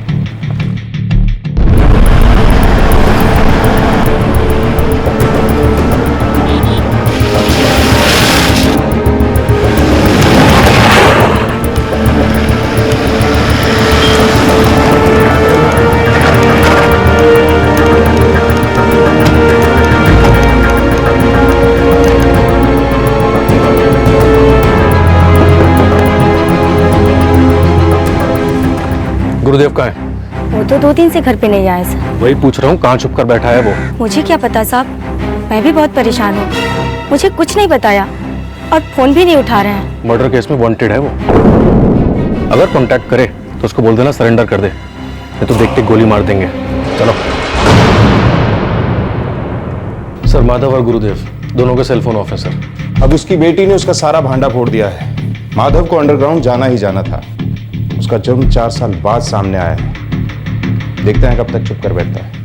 गुरुदेव कहाँ है? वो तो 2 दिन से घर पे नहीं आया सर। वही पूछ रहा हूँ, कहाँ छुप कर बैठा है वो? मुझे क्या पता साहब, मैं भी बहुत परेशान हूँ। मुझे कुछ नहीं बताया और फोन भी नहीं उठा रहे हैं। मर्डर केस में वांटेड है वो। अगर कांटेक्ट करे तो उसको बोल देना सरेंडर कर दे, नहीं तो देखते गोली मार देंगे। चलो। सर, माधव और गुरुदेव दोनों के सेलफोन ऑफ है सर। अब उसकी बेटी ने उसका सारा भांडा फोड़ दिया है। माधव को अंडरग्राउंड जाना ही जाना था। उसका जुर्म 4 साल बाद सामने आया है। देखते हैं कब तक चुप कर बैठता है।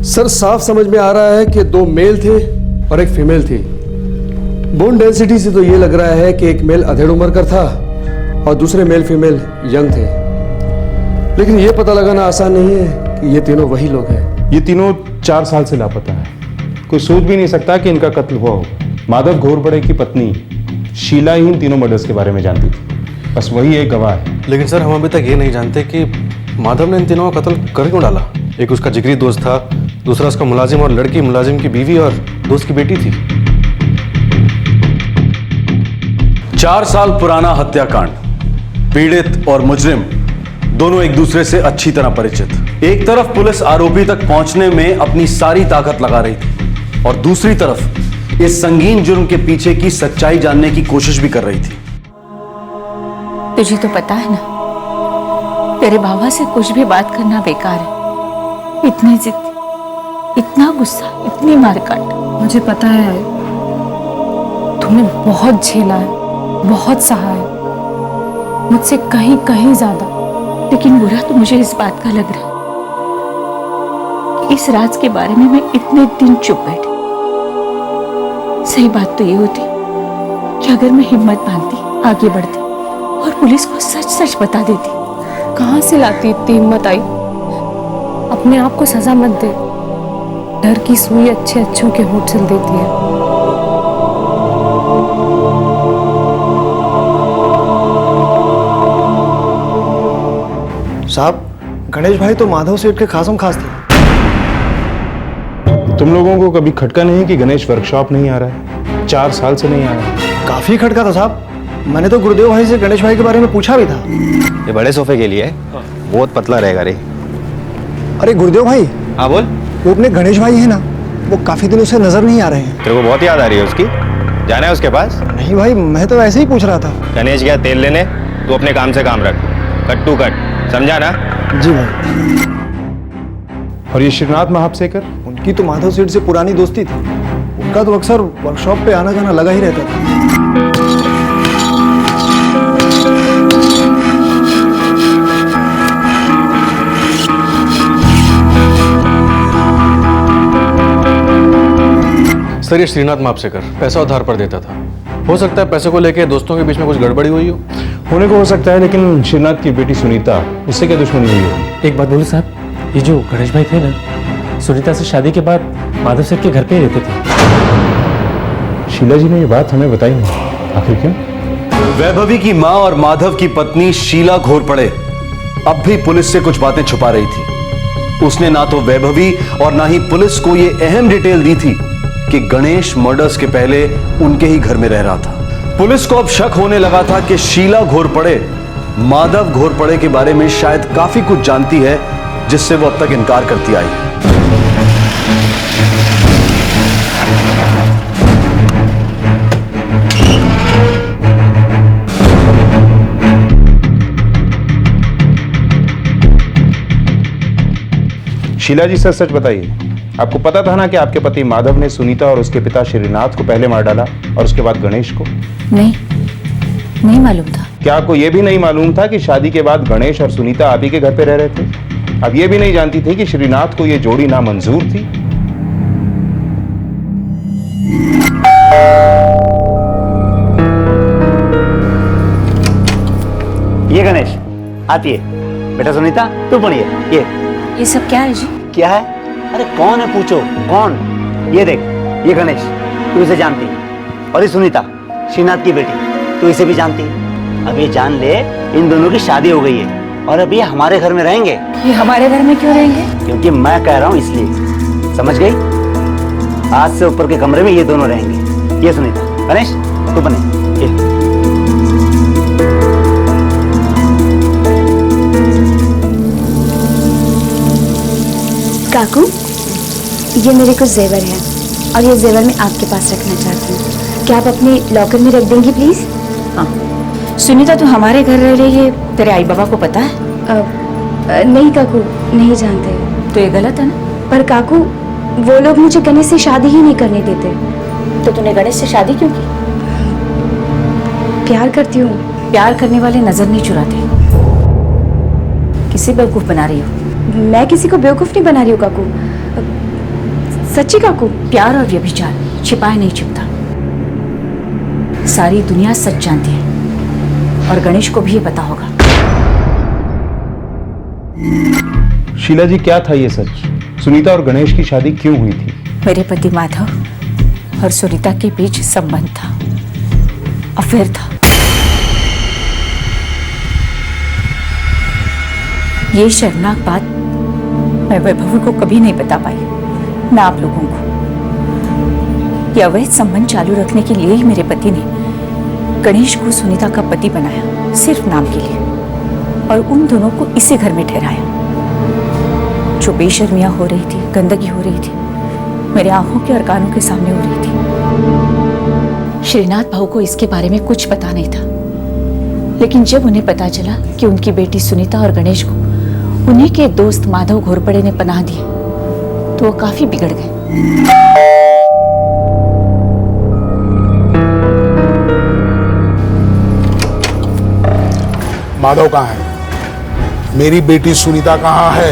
सर, साफ समझ में आ रहा है कि 2 मेल थे और एक फीमेल थी। बोन डेंसिटी से तो ये लग रहा है कि एक मेल अधेड़ उम्र का था और दूसरे मेल फीमेल यंग थे। लेकिन ये पता लगाना आसान नहीं है कि ये तीनों वही लोग हैं। ये तीनों 4 साल से लापता है। कोई सोच भी नहीं सकता कि इनका कत्ल हुआ हो। माधव घोरपड़े की पत्नी शीला ही इन तीनों मर्डर्स के बारे में जानती थी। बस वही एक गवाह है। लेकिन सर, हम अभी तक ये नहीं जानते कि माधव ने इन तीनों का कत्ल कर क्यों डाला। एक उसका जिगरी दोस्त था, दूसरा उसका मुलाजिम और लड़की मुलाजिम की बीवी और दोस्त की बेटी थी। 4 साल पुराना हत्याकांड। पीड़ित और मुजरिम दोनों एक दूसरे से अच्छी तरह परिचित। एक तरफ पुलिस आरोपी तक पहुंचने में अपनी सारी ताकत लगा रही थी और दूसरी तरफ इस संगीन जुर्म के पीछे की सच्चाई जानने की कोशिश भी कर रही थी। तुझे तो पता है ना, तेरे बाबा से कुछ भी बात करना बेकार है। इतनी जिद्दी, इतना गुस्सा, इतनी मारकाट। मुझे पता है, तुमने बहुत झेला है, बहुत सहा है, मुझसे कहीं कहीं ज्यादा। लेकिन बुरा तो मुझे इस बात का लग रहा है कि इस राज के बारे में मैं इतने दिन चुप बैठी। सही बात तो ये होती कि अगर मैं हिम्मत बांधती, आगे बढ़ती और पुलिस को सच सच बता देती। कहाँ से लाती इतनी हिम्मत आई? अपने आप को सजा मत दे। डर की सुई अच्छे अच्छों के होठ सिल देती है। साहब, गणेश भाई तो माधव सेठ के खासम खास थे। तुम लोगों को कभी खटका नहीं कि गणेश वर्कशॉप नहीं आ रहा है? 4 साल से नहीं आ रहा है। काफी खटका था साहब। मैंने तो गुरुदेव भाई से गणेश भाई के बारे में पूछा भी था। ये बड़े सोफे के लिए है, बहुत पतला रहेगा रे। अरे गुरुदेव भाई। हाँ बोल। वो अपने गणेश भाई है ना, वो काफी दिनों से नजर नहीं आ रहे हैं। तेरे को बहुत याद आ रही है उसकी? जाना है उसके पास? नहीं भाई, मैं तो ऐसे ही पूछ रहा था। गणेश गया तेल लेने, तू अपने काम से काम रख। कट टू कट, समझा ना? जी भाई। और ये श्रीनाथ महापसेकर? उनकी तो माधव सेठ से पुरानी दोस्ती थी। उनका तो अक्सर वर्कशॉप पे आना जाना लगा ही रहता था। सर, ये श्रीनाथ मापसेकर पैसा उधार पर देता था। हो सकता है पैसे को लेके दोस्तों के बीच में कुछ गड़बड़ी हुई हो। होने को हो सकता है, लेकिन श्रीनाथ की बेटी सुनीता, उससे क्या दुश्मनी हुई हो? एक बात बोलूं साहब, ये जो गणेश भाई थे ना, सुनीता से शादी के बाद माधव सेठ के घर पे ही रहते थे। शीला जी ने ये बात हमें बताई नहीं, आखिर क्यों? वैभवी की मां और माधव की पत्नी शीला घोरपड़े अब भी पुलिस से कुछ बातें छुपा रही थी। उसने ना तो वैभवी और ना ही पुलिस को यह अहम डिटेल दी थी कि गणेश मर्डर्स के पहले उनके ही घर में रह रहा था। पुलिस को अब शक होने लगा था कि शीला घोरपड़े माधव घोरपड़े के बारे में शायद काफी कुछ जानती है, जिससे वो अब तक इनकार करती आई है। शीला जी, सच सच बताइए, आपको पता था ना कि आपके पति माधव ने सुनीता और उसके पिता श्रीनाथ को पहले मार डाला और उसके बाद गणेश को? नहीं मालूम था। क्या आपको यह भी नहीं मालूम था कि शादी के बाद गणेश और सुनीता आप ही के घर पे रह रहे थे? आप ये भी नहीं जानती थी कि श्रीनाथ को यह जोड़ी नामंजूर थी? ये गणेश आती है। बेटा सुनीता, तू पढ़िए। ये सब क्या है जी? क्या है? अरे कौन है पूछो, कौन? ये देख, ये गणेश, तू इसे जानती है। और ये सुनीता, श्रीनाथ की बेटी, तू इसे भी जानती है। अब ये जान ले, इन दोनों की शादी हो गई है और अब ये हमारे घर में रहेंगे। ये हमारे घर में क्यों रहेंगे? क्योंकि मैं कह रहा हूँ इसलिए, समझ गई? आज से ऊपर के कमरे में ये दोनों रहेंगे। ये सुनीता, गणेश तो बने ये। काकू, ये मेरे कुछ जेवर हैं और ये जेवर मैं आपके पास रखना चाहती हूँ। क्या आप अपने लॉकर में रख देंगी प्लीज? हाँ। सुनीता, तू हमारे घर रह रही है, तेरे आई बाबा को पता है? नहीं काकू, नहीं जानते। तो ये गलत है ना? पर काकू, वो लोग मुझे गणेश से शादी ही नहीं करने देते। तो तूने गणेश से शादी क्यों की? प्यार करती हूँ। प्यार करने वाले नजर नहीं चुराते। किसी बेवकूफ बना रही हो? मैं किसी को बेवकूफ नहीं बना रही हूँ काकू, सच्ची काकू। प्यार और व्यभिचार छिपाए नहीं छिपता। सारी दुनिया सच जानती है और गणेश को भी ये पता होगा। शीला जी, क्या था ये सच? सुनीता और गणेश की शादी क्यों हुई थी? मेरे पति माधव और सुनीता के बीच संबंध था, अफेयर था। ये शर्मनाक बात मैं वैभवी को कभी नहीं बता पाई, ना आप लोगों को। ये अवैध संबंध चालू रखने के लिए ही मेरे पति ने गणेश को सुनीता का पति बनाया, सिर्फ नाम के लिए, और उन दोनों को इसी घर में ठहराया। जो बेशर्मियां हो रही थी, गंदगी हो रही थी, मेरे आंखों के और कानों के सामने हो रही थी। श्रीनाथ भाऊ को इसके बारे में कुछ पता नहीं था, लेकिन जब उन्हें पता चला कि उनकी बेटी सुनीता और गणेश को उन्हीं के दोस्त माधव घोरपड़े ने पनाह दी, तो वो काफी बिगड़ गए। माधव कहाँ है? मेरी बेटी सुनीता कहाँ है?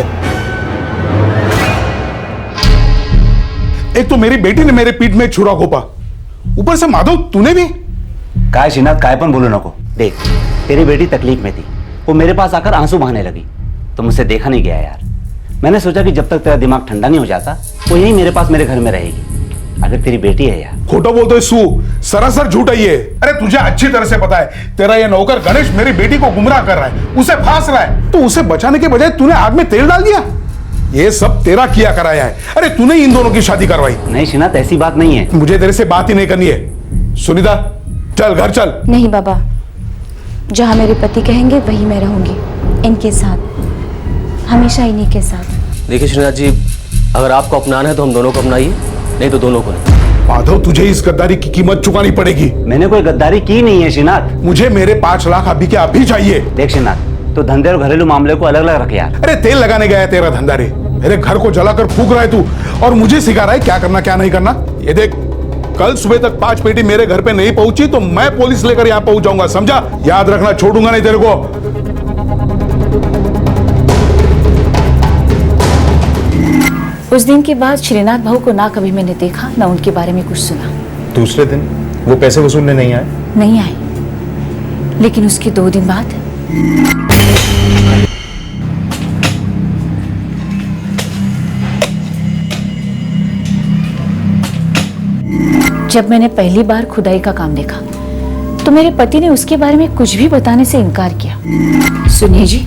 एक तो मेरी बेटी ने मेरे पीठ में छुरा घोपा, ऊपर से माधव तूने भी। काय श्रीनाथ, कायपन बोलो नको। देख, तेरी बेटी तकलीफ में थी, वो मेरे पास आकर आंसू बहाने लगी, तो मुझसे देखा नहीं गया यार। मैंने सोचा कि जब तक तेरा दिमाग ठंडा नहीं हो जाता वो यही मेरे पास मेरे घर में रहेगी। अगर तेरी बेटी है यार। खोटा बोलते सू, सरासर झूठ है ये। अरे तुझे अच्छी तरह से पता है, तेरा ये नौकर गणेश मेरी बेटी को गुमराह कर रहा है, उसे फांस रहा है, तो उसे बचाने के बजाय तूने आग में तेल डाल दिया। ये सब तेरा किया कराया है। अरे तूने इन दोनों की शादी करवाई। नहीं श्रीनाथ, ऐसी बात नहीं है। मुझे तेरे से बात ही नहीं करनी है। सुनीता, चल घर चल। नहीं बाबा, जहाँ मेरे पति कहेंगे वही मैं रहूंगी, इनके साथ, हमेशा इन्हीं के साथ। देखिए श्रीनाथ जी, अगर आपको अपनाना है तो हम दोनों को अपनाइए, नहीं तो दोनों को नहीं। माधव, तुझे इस गद्दारी की कीमत चुकानी पड़ेगी। मैंने कोई गद्दारी की नहीं है श्रीनाथ। मुझे मेरे 5 लाख अभी के अभी चाहिए। देख श्रीनाथ, तो धंधे और घरेलू मामले को अलग अलग रख यार। अरे तेल लगाने गया है तेरा धंधा रे, मेरे घर को जलाकर फूक रहा है तू, और मुझे सिखा रहा है क्या करना क्या नहीं करना। ये देख, कल सुबह तक 5 पेटी मेरे घर पे नहीं पहुंची तो मैं पुलिस लेकर यहाँ पहुंच जाऊंगा, समझा? याद रखना, छोड़ूंगा नहीं तेरे को। उस दिन के बाद श्रीनाथ भाऊ को ना कभी मैंने देखा, ना उनके बारे में कुछ सुना। दूसरे दिन वो पैसे वसूलने नहीं आए? नहीं आए, लेकिन उसके 2 दिन बाद जब मैंने पहली बार खुदाई का काम देखा तो मेरे पति ने उसके बारे में कुछ भी बताने से इनकार किया। सुनिए जी,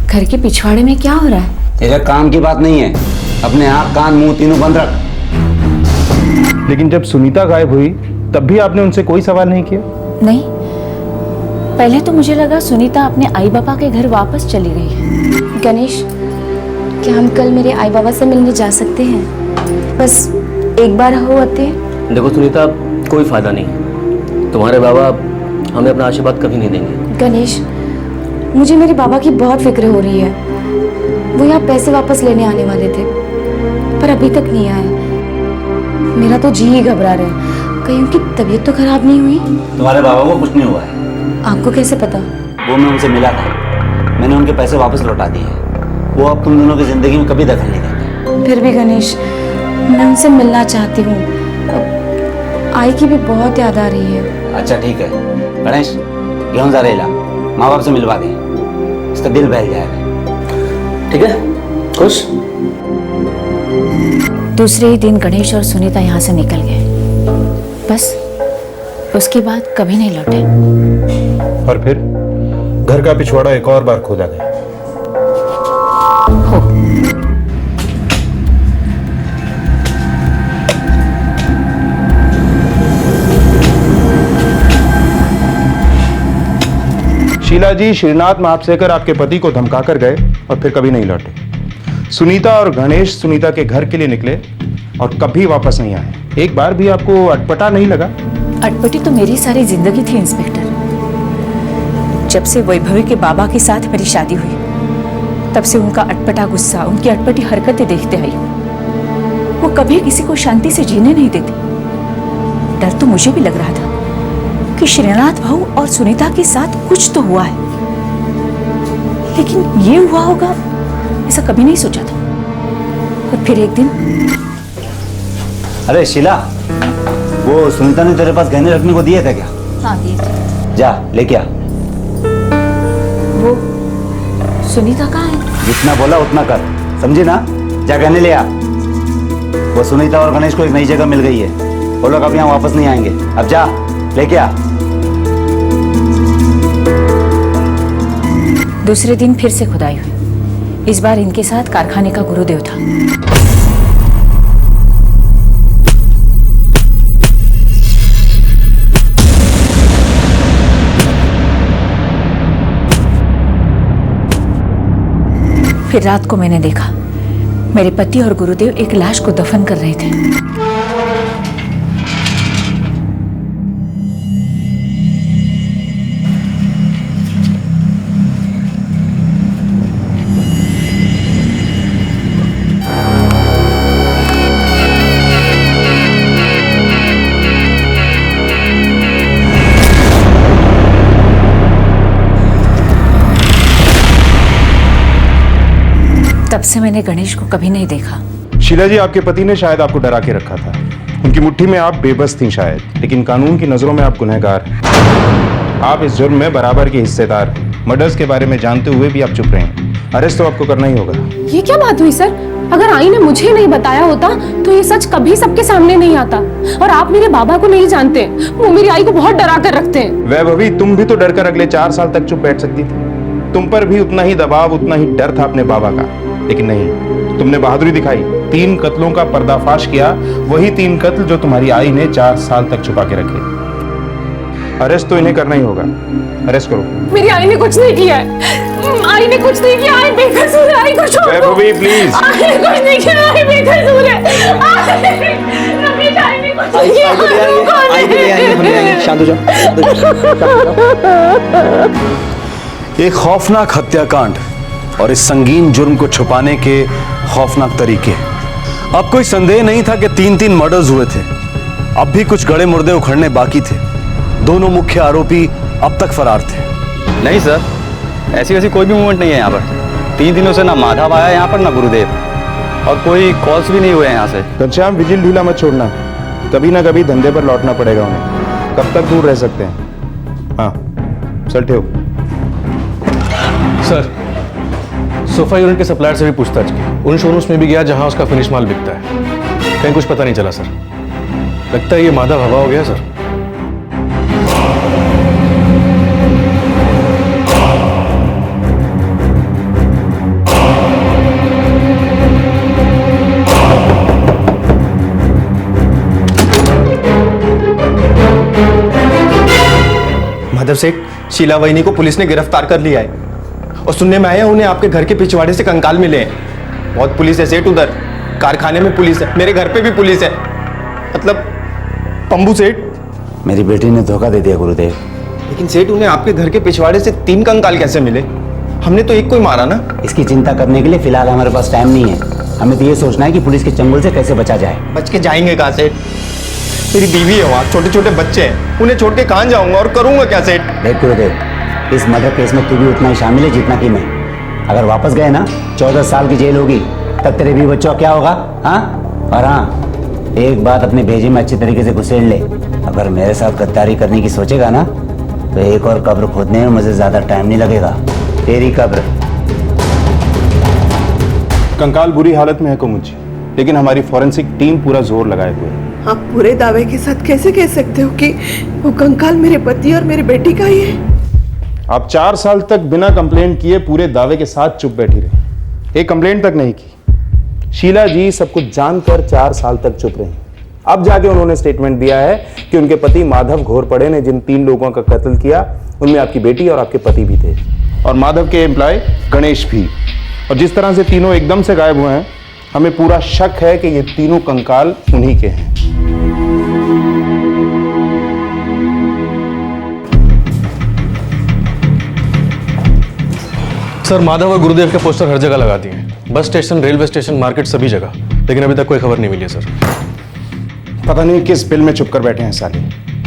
घर के पिछवाड़े में क्या हो रहा है? ये काम की बात नहीं है, अपने आँख कान मुंह तीनों बंद रख। लेकिन जब सुनीता गायब हुई तब भी आपने उनसे कोई सवाल नहीं किया? नहीं, पहले तो मुझे लगा सुनीता अपने आई बाबा के घर वापस चली गई है। गणेश, क्या हम कल मेरे आई बाबा से मिलने जा सकते हैं? बस एक बार हो आते हैं। देखो सुनीता, कोई फायदा नहीं, तुम्हारे बाबा हमें अपना आशीर्वाद कभी नहीं देंगे। गणेश, मुझे मेरे बाबा की बहुत फिक्र हो रही है। वो यहाँ पैसे वापस लेने आने वाले थे, पर अभी तक नहीं आए। मेरा तो जी ही घबरा रहा है, कहीं उनकी तबीयत तो खराब नहीं हुई? तुम्हारे बाबा को कुछ नहीं हुआ है। आपको कैसे पता? वो मैं उनसे मिला था, मैंने उनके पैसे वापस लौटा दिए। वो अब तुम दोनों की जिंदगी में कभी दखल नहीं देंगे। फिर भी गणेश, मैं उनसे मिलना चाहती हूँ। आई की भी बहुत याद आ रही है। अच्छा ठीक है गणेश, घेऊन जा रेला, माँ बाप से मिलवा दे, इसका दिल बहल जाएगा। ठीक है, खुश? दूसरे ही दिन गणेश और सुनीता यहाँ से निकल गए, बस उसके बाद कभी नहीं लौटे। और फिर घर का पिछवाड़ा एक और बार खोदा गया। शीला जी, श्रीनाथ महापसेकर आपके पति को धमकाकर गए और फिर कभी नहीं लौटे। सुनीता और गणेश सुनीता के घर के लिए निकले और कभी वापस नहीं आए। एक बार भी आपको अटपटा नहीं लगा? अटपटी तो मेरी सारी जिंदगी थी इंस्पेक्टर। जब से वैभवी के बाबा के साथ मेरी शादी हुई तब से उनका अटपटा गुस्सा, उनकी अटपटी हरकतें देखते आई। वो कभी किसी को शांति से जीने नहीं देती। डर तो मुझे भी लग रहा था कि श्रीनाथ भाऊ और सुनीता के साथ कुछ तो हुआ है, लेकिन ये हुआ होगा ऐसा कभी नहीं सोचा था। और फिर एक दिन, अरे शीला, वो सुनीता ने तेरे पास गहने रखने को दिए थे क्या? हाँ दिए थे। जा लेके आ। वो सुनीता कहाँ है? जितना बोला उतना कर, समझी ना? जा गहने ले आ। वो सुनीता और गणेश को एक नई जगह मिल गई है, वो लोग अब यहाँ वापस नहीं आएंगे। अब जा लेके आ। दूसरे दिन फिर से खुदाई हुई। इस बार इनके साथ कारखाने का गुरुदेव था। फिर रात को मैंने देखा मेरे पति और गुरुदेव एक लाश को दफन कर रहे थे। तब से मैंने गणेश को कभी नहीं देखा। शीला जी, आपके पति ने शायद आपको डरा के रखा था। उनकी मुट्ठी में आप बेबस थी शायद, लेकिन कानून की नजरों में आप गुनहगार हैं। आप इस जुर्म में बराबर के हिस्सेदार हैं। मर्डर्स के बारे में जानते हुए भी आप चुप रहे हैं। अरेस्ट तो आपको करना ही होगा। ये क्या बात हुई सर? अगर आई ने मुझे नहीं बताया होता तो ये सच कभी सबके सामने नहीं आता। और आप मेरे बाबा को नहीं जानते, वो मेरी आई को बहुत डरा कर रखते हैं। वैभवी, तुम भी तो डर कर अगले 4 साल तक चुप बैठ सकती थी। तुम पर भी उतना ही दबाव, उतना ही डर था अपने बाबा का, लेकिन नहीं, तुमने बहादुरी दिखाई। 3 कत्लों का पर्दाफाश किया, वही 3 कत्ल जो तुम्हारी आई ने 4 साल तक छुपा के रखे। अरेस्ट तो इन्हें करना ही होगा। अरेस्ट करो। मेरी आई ने कुछ नहीं किया है। आई ने कुछ नहीं किया। आई बेकसूर है। आई को छोड़ दो। वैभवी प्लीज। आई ने कुछ नहीं किया। आई बेकसूर है। रमेश, आई ने कुछ नहीं किया। शांत हो जाओ। एक खौफनाक हत्याकांड और इस संगीन जुर्म को छुपाने के खौफनाक तरीके। अब कोई संदेह नहीं था कि 3-3 मर्डर्स हुए थे। अब भी कुछ गड़े मुर्दे उखड़ने बाकी थे। दोनों मुख्य आरोपी अब तक फरार थे। नहीं सर, ऐसी वैसी कोई भी मूवमेंट नहीं है यहाँ पर। 3 दिनों से ना माधव आया यहाँ पर, ना गुरुदेव, और कोई कॉल्स भी नहीं हुए हैं यहाँ से। घनश्याम, विजिल ढीला मत छोड़ना। कभी ना कभी धंधे पर लौटना पड़ेगा उन्हें। कब तक दूर रह सकते हैं? हाँ, चलते हो। सर, सोफा यूनिट के सप्लायर से भी पूछताछ की। उन शोरूम्स में भी गया जहां उसका फिनिश माल बिकता है। कहीं कुछ पता नहीं चला सर। लगता है ये माधव हवा हो गया सर। माधव सेठ, शीला वहिनी को पुलिस ने गिरफ्तार कर लिया है और सुनने में आया उन्हें आपके घर के पिछवाड़े से कंकाल मिले हैं। बहुत पुलिस है सेठ उधर। कारखाने में पुलिस है, मेरे घर पे भी पुलिस है। मतलब पंबू सेठ, मेरी बेटी ने धोखा दे दिया गुरुदेव। लेकिन सेठ, उन्हें आपके घर के पिछवाड़े से 3 कंकाल कैसे मिले? हमने तो एक को ही मारा ना। इसकी चिंता करने के लिए फिलहाल हमारे पास टाइम नहीं है। हमें तो ये सोचना है कि पुलिस के चंगुल से कैसे बचा जाए। बच के जाएंगे कहाँ सेठ? मेरी बीवी है वहाँ, छोटे छोटे बच्चे हैं, उन्हें छोड़ के कहाँ जाऊंगा और करूंगा क्या सेठ? देख गुरुदेव, इस मर्डर केस में तू भी उतना ही शामिल है जितना कि मैं। अगर वापस गए ना, 14 साल की जेल होगी, तब तेरे भी बच्चों क्या होगा? हाँ, और हाँ, एक बात अपने भेजे में अच्छी तरीके से घुसेड़ ले। अगर मेरे साथ गद्दारी करने की सोचेगा ना, तो एक और कब्र खोदने में मुझे ज्यादा टाइम नहीं लगेगा। तेरी कब्र। कंकाल बुरी हालत में है कुमुच, लेकिन हमारी फॉरेंसिक टीम पूरा जोर लगाए हुए है। आप पूरे दावे के साथ कैसे कह सकते हो कि वो कंकाल मेरे पति और मेरी बेटी का ही है? आप 4 साल तक बिना कंप्लेंट किए पूरे दावे के साथ चुप बैठी रही, एक कंप्लेंट तक नहीं की। शीला जी सब कुछ जानकर 4 साल तक चुप रही। अब जाके उन्होंने स्टेटमेंट दिया है कि उनके पति माधव घोरपड़े ने जिन 3 लोगों का कत्ल किया उनमें आपकी बेटी और आपके पति भी थे, और माधव के एम्प्लॉय गणेश भी। और जिस तरह से तीनों एकदम से गायब हुए हैं, हमें पूरा शक है कि ये तीनों कंकाल उन्हीं के हैं। सर, माधव और गुरुदेव के पोस्टर हर जगह लगा दिए हैं, bus station, railway station, market, सभी जगह, लेकिन अभी तक कोई खबर नहीं मिली है सर। पता नहीं किस बिल में छुप कर बैठे हैं साले।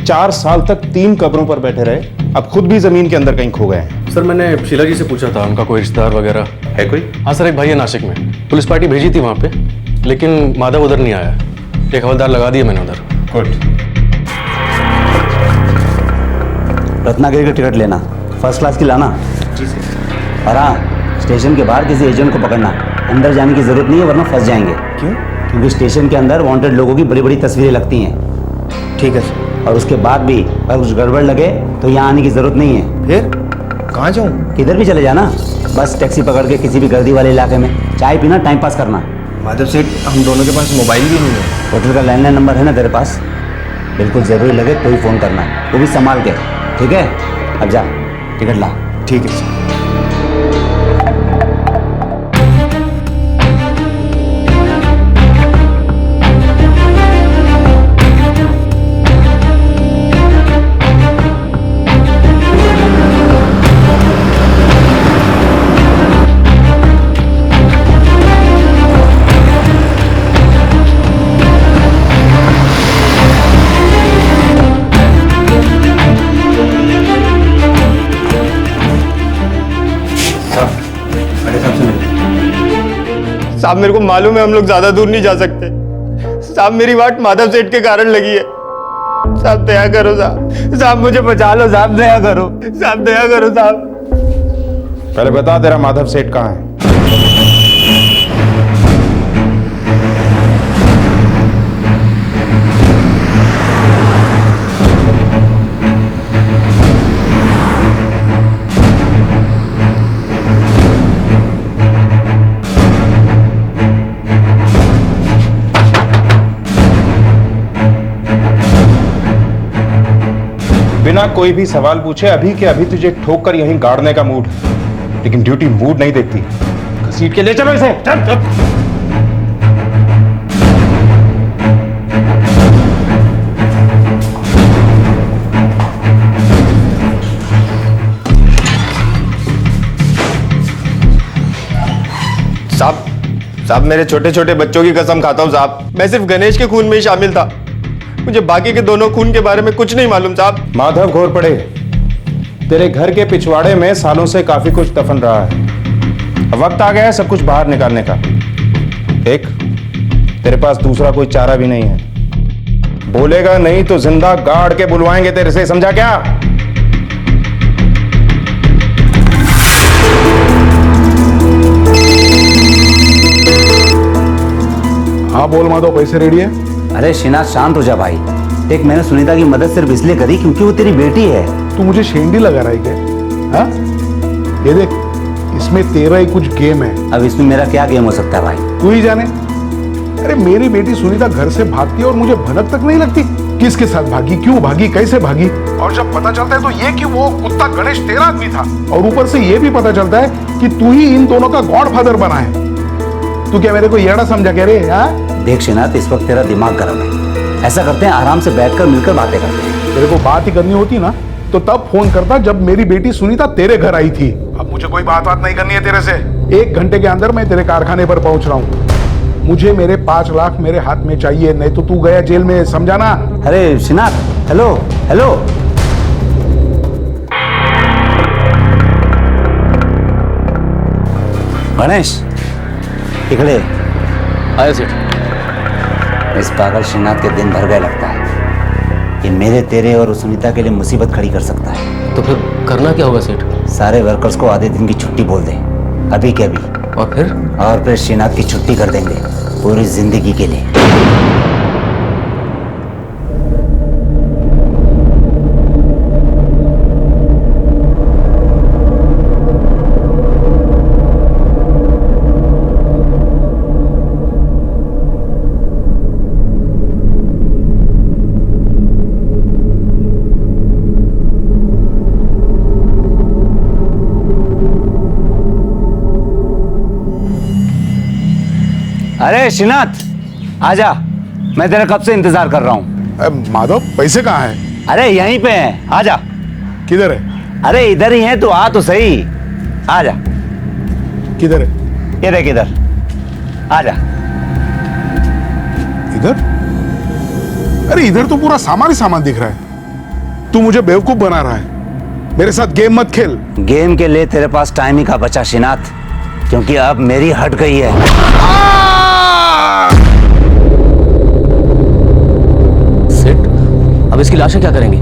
4 साल तक 3 कब्रों पर बैठे रहे, अब खुद भी जमीन के अंदर कहीं खो गए हैं। सर, मैंने शीला जी से पूछा था, उनका कोई रिश्तेदार वगैरह है कोई? हाँ सर, एक भाई है नासिक में, पुलिस पार्टी भेजी थी वहाँ पे, लेकिन माधव उधर नहीं आया। एक हवलदार लगा दिया मैंने उधर। गुड। रत्नागिरी का टिकट लेना, फर्स्ट क्लास की लाना। जी सर। और हाँ, स्टेशन के बाहर किसी एजेंट को पकड़ना, अंदर जाने की जरूरत नहीं है वरना फंस जाएंगे। क्यों? क्योंकि स्टेशन के अंदर वांटेड लोगों की बड़ी बड़ी तस्वीरें लगती हैं। ठीक है सर। और उसके बाद भी अगर कुछ गड़बड़ लगे तो यहाँ आने की जरूरत नहीं है। फिर कहाँ जाऊँ? किधर भी चले जाना, बस टैक्सी पकड़ के किसी भी गर्दी वाले इलाके में चाय पीना, टाइम पास करना। माधव सेठ, हम दोनों के पास मोबाइल भी नहीं है। होटल का लैंडलाइन नंबर है ना तेरे पास? बिल्कुल ज़रूरी लगे तो ही फ़ोन करना, वो भी संभाल के, ठीक है? अब जा, टिकट ला। ठीक है सर। साहब, मेरे को मालूम है हम लोग ज्यादा दूर नहीं जा सकते। साहब, मेरी वाट माधव सेठ के कारण लगी है। साहब दया करो साहब, साहब मुझे बचा लो साहब, दया करो साहब, दया करो साहब। पहले बता, तेरा माधव सेठ कहाँ है? बिना कोई भी सवाल पूछे अभी के अभी तुझे ठोक कर यहीं गाड़ने का मूड, लेकिन ड्यूटी मूड नहीं देखती। घसीट के ले चलो इसे। चल चल। साहब, मेरे छोटे छोटे बच्चों की कसम खाता हूँ साहब, मैं सिर्फ गणेश के खून में ही शामिल था। मुझे बाकी के दोनों खून के बारे में कुछ नहीं मालूम साहब। माधव घोरपड़े, तेरे घर के पिछवाड़े में सालों से काफी कुछ दफन रहा है। वक्त आ गया है सब कुछ बाहर निकालने का। एक, तेरे पास दूसरा कोई चारा भी नहीं है। बोलेगा नहीं तो जिंदा गाड़ के बुलवाएंगे तेरे से, समझा क्या? हाँ बोल माधव, पैसे रेडी है? अरे श्रीनाथ, शांत हो जा भाई। देख, मैंने सुनीता की मदद सिर्फ इसलिए करी क्योंकि वो तेरी बेटी है। तू मुझे शेंडी लगा रहा है क्या? हाँ? ये देख, इसमें तेरा ही कुछ गेम है। अब इसमें मेरा क्या गेम हो सकता है भाई? तू ही जाने। अरे मेरी बेटी सुनीता घर से भागती है और मुझे भनक तक नहीं लगती। किसके साथ भागी, क्यों भागी, कैसे भागी? और जब पता चलता है तो ये कि वो कुत्ता गणेश तेरा आदमी था, और ऊपर से ये भी पता चलता है कि तू ही इन दोनों का गॉडफादर बना है। तू क्या मेरे को येड़ा समझा क्या रे? हाँ? देख श्रीनाथ, इस वक्त तेरा दिमाग गर्म है। ऐसा करते हैं, आराम से बैठकर मिलकर बातें करते हैं। तेरे को बात ही करनी होती ना तो तब फोन करता जब मेरी बेटी सुनीता तेरे घर आई थी। अब मुझे कोई बात नहीं करनी है तेरे से। 1 घंटे के अंदर मैं तेरे कारखाने पर पहुंच रहा हूँ। मुझे मेरे 5 लाख मेरे हाथ में चाहिए, नहीं तो तू गया जेल में, समझा ना? अरे श्रीनाथ, हेलो हेलो। गणेश, इकड़े आया सेठ। इस पागल श्रीनाथ के दिन भर गए लगता है। ये मेरे, तेरे और सुनीता के लिए मुसीबत खड़ी कर सकता है। तो फिर करना क्या होगा सेठ? सारे वर्कर्स को आधे दिन की छुट्टी बोल दे, अभी के अभी। और फिर श्रीनाथ की छुट्टी कर देंगे पूरी जिंदगी के लिए। अरे श्रीनाथ, आजा, मैं तेरा कब से इंतजार कर रहा हूँ। माधव, पैसे कहाँ हैं? अरे यहीं पे हैं, आजा। किधर है? अरे इधर ही है, तो आ तो सही, आजा। किधर है? ये देख इधर, आजा। इधर? अरे इधर तो पूरा सामान ही सामान दिख रहा है। तू मुझे बेवकूफ बना रहा है। मेरे साथ गेम मत खेल। गेम के लिए तेरे पास टाइम ही का बचा श्रीनाथ, क्योंकि अब मेरी हट गई है। सेठ, अब इसकी लाशें क्या करेंगे?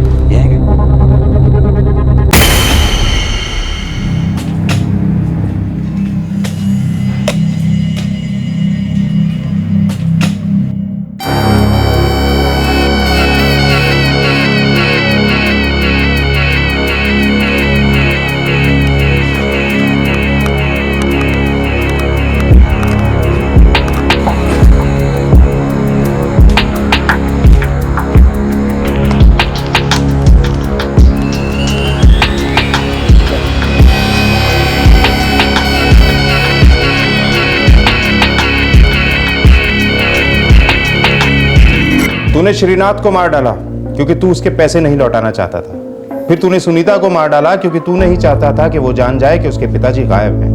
तूने श्रीनाथ को मार डाला क्योंकि तू उसके पैसे नहीं लौटाना चाहता था। फिर तूने सुनीता को मार डाला क्योंकि तू नहीं चाहता था कि वो जान जाए कि उसके पिताजी गायब हैं।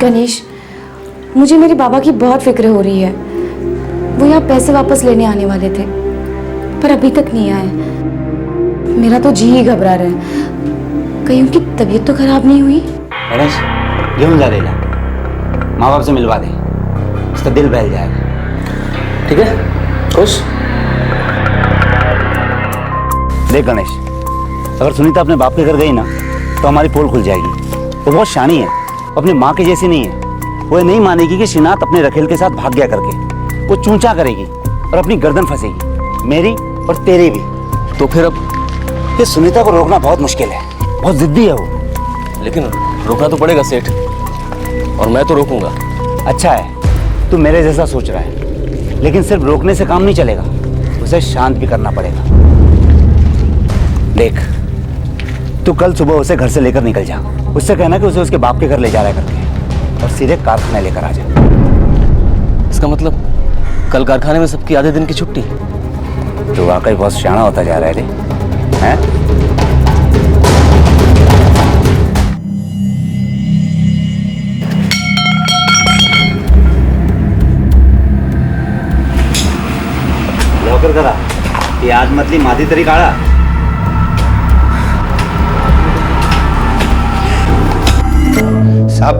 गणेश, मुझे मेरे बाबा की बहुत फिक्र हो रही है। वो यहाँ पैसे वापस लेने आने वाले थे, पर अभी तक नहीं आए। मेरा तो जी ही घबरा रहा है, कहीं उनकी तबीयत तो खराब नहीं हुई। गणेश, घेऊन जा लेला, माँ बाप से मिलवा दे, उसका दिल बहल जाएगा। ठीक है, खुश? देख गणेश, अगर सुनीता अपने बाप के घर गई ना तो हमारी पोल खुल जाएगी। वो बहुत शानी है, अपनी माँ के जैसी नहीं है। वो ये नहीं मानेगी कि श्रीनाथ अपने रखेल के साथ भाग गया करके। वो चूंचा करेगी और अपनी गर्दन फंसेगी, मेरी और तेरी भी। तो फिर अब ये सुनीता को रोकना बहुत मुश्किल है, बहुत जिद्दी है वो। लेकिन रोकना तो पड़ेगा सेठ, और मैं तो रोकूंगा। अच्छा है, तू मेरे जैसा सोच रहा है, लेकिन सिर्फ रोकने से काम नहीं चलेगा, उसे शांत भी करना पड़ेगा। देख, तू कल सुबह उसे घर से लेकर निकल जा। उससे कहना कि उसे उसके बाप के घर ले जा रहा है करके, और सीधे कारखाने लेकर आ जा। इसका मतलब कल कारखाने में सबकी आधे दिन की छुट्टी? तो वाकई बहुत शाना होता जा रहा है रे, हैं? लवकर करा, ये आज मतली मादी तरी काढा। साहब,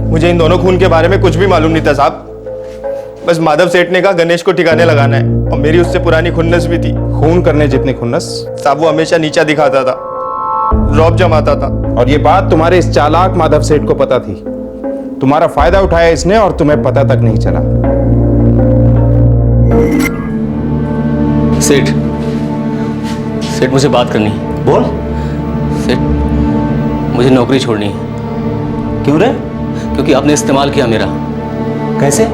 मुझे इन दोनों खून के बारे में कुछ भी मालूम नहीं था साहब। बस माधव सेठ ने कहा गणेश को ठिकाने लगाना है, और मेरी उससे पुरानी खुन्नस भी थी। खून करने जितनी खुन्नस? साहब, वो हमेशा नीचा दिखाता था, रौब जमाता था। और ये बात तुम्हारे इस चालाक माधव सेठ को पता थी। तुम्हारा फायदा उठाया इसने और तुम्हें पता तक नहीं चला। सेठ, सेठ मुझे बात करनी है। बोल। सेठ, मुझे नौकरी छोड़नी है। क्यों रे? क्योंकि आपने इस्तेमाल किया मेरा। कैसे?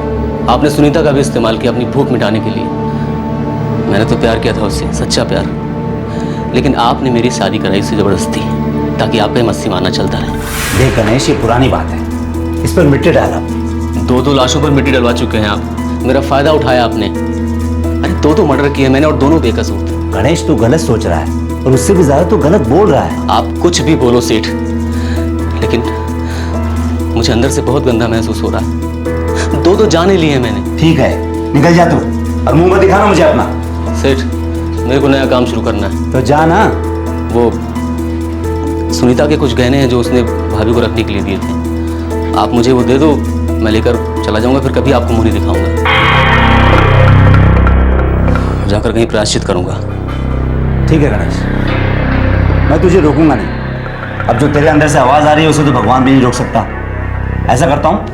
आपने सुनीता का भी इस्तेमाल किया अपनी भूख मिटाने के लिए। मैंने तो प्यार किया था उससे, सच्चा प्यार, लेकिन आपने मेरी शादी कराई उससे जबरदस्ती, ताकि आपका मस्ती मारना चलता रहे। देख गणेश, ये पुरानी बात है, इस पर मिट्टी डाल आप। दो लाशों पर मिट्टी डलवा चुके हैं आप। मेरा फायदा उठाया आपने। अरे दो मर्डर किए मैंने, और दोनों बेकसूर थे। गणेश, तू गलत सोच रहा है, और उससे भी ज्यादा तू गलत बोल रहा है। आप कुछ भी बोलो सेठ, लेकिन मुझे अंदर से बहुत गंदा महसूस हो रहा है। दो जाने लिए मैंने। ठीक है, निकल जा तू, और मुंह मत दिखाना मुझे अपना। सेठ, मेरे को नया काम शुरू करना है। तो जा ना। वो सुनीता के कुछ गहने हैं जो उसने भाभी को रखने के लिए दिए थे, आप मुझे वो दे दो, मैं लेकर चला जाऊंगा। फिर कभी आपको मुंह नहीं दिखाऊंगा, जाकर कहीं प्रायश्चित करूंगा। ठीक है गणेश, मैं तुझे रोकूंगा नहीं। अब जो तेरे अंदर से आवाज आ रही है उसे तो भगवान भी नहीं रोक सकता। ऐसा करता हूँ,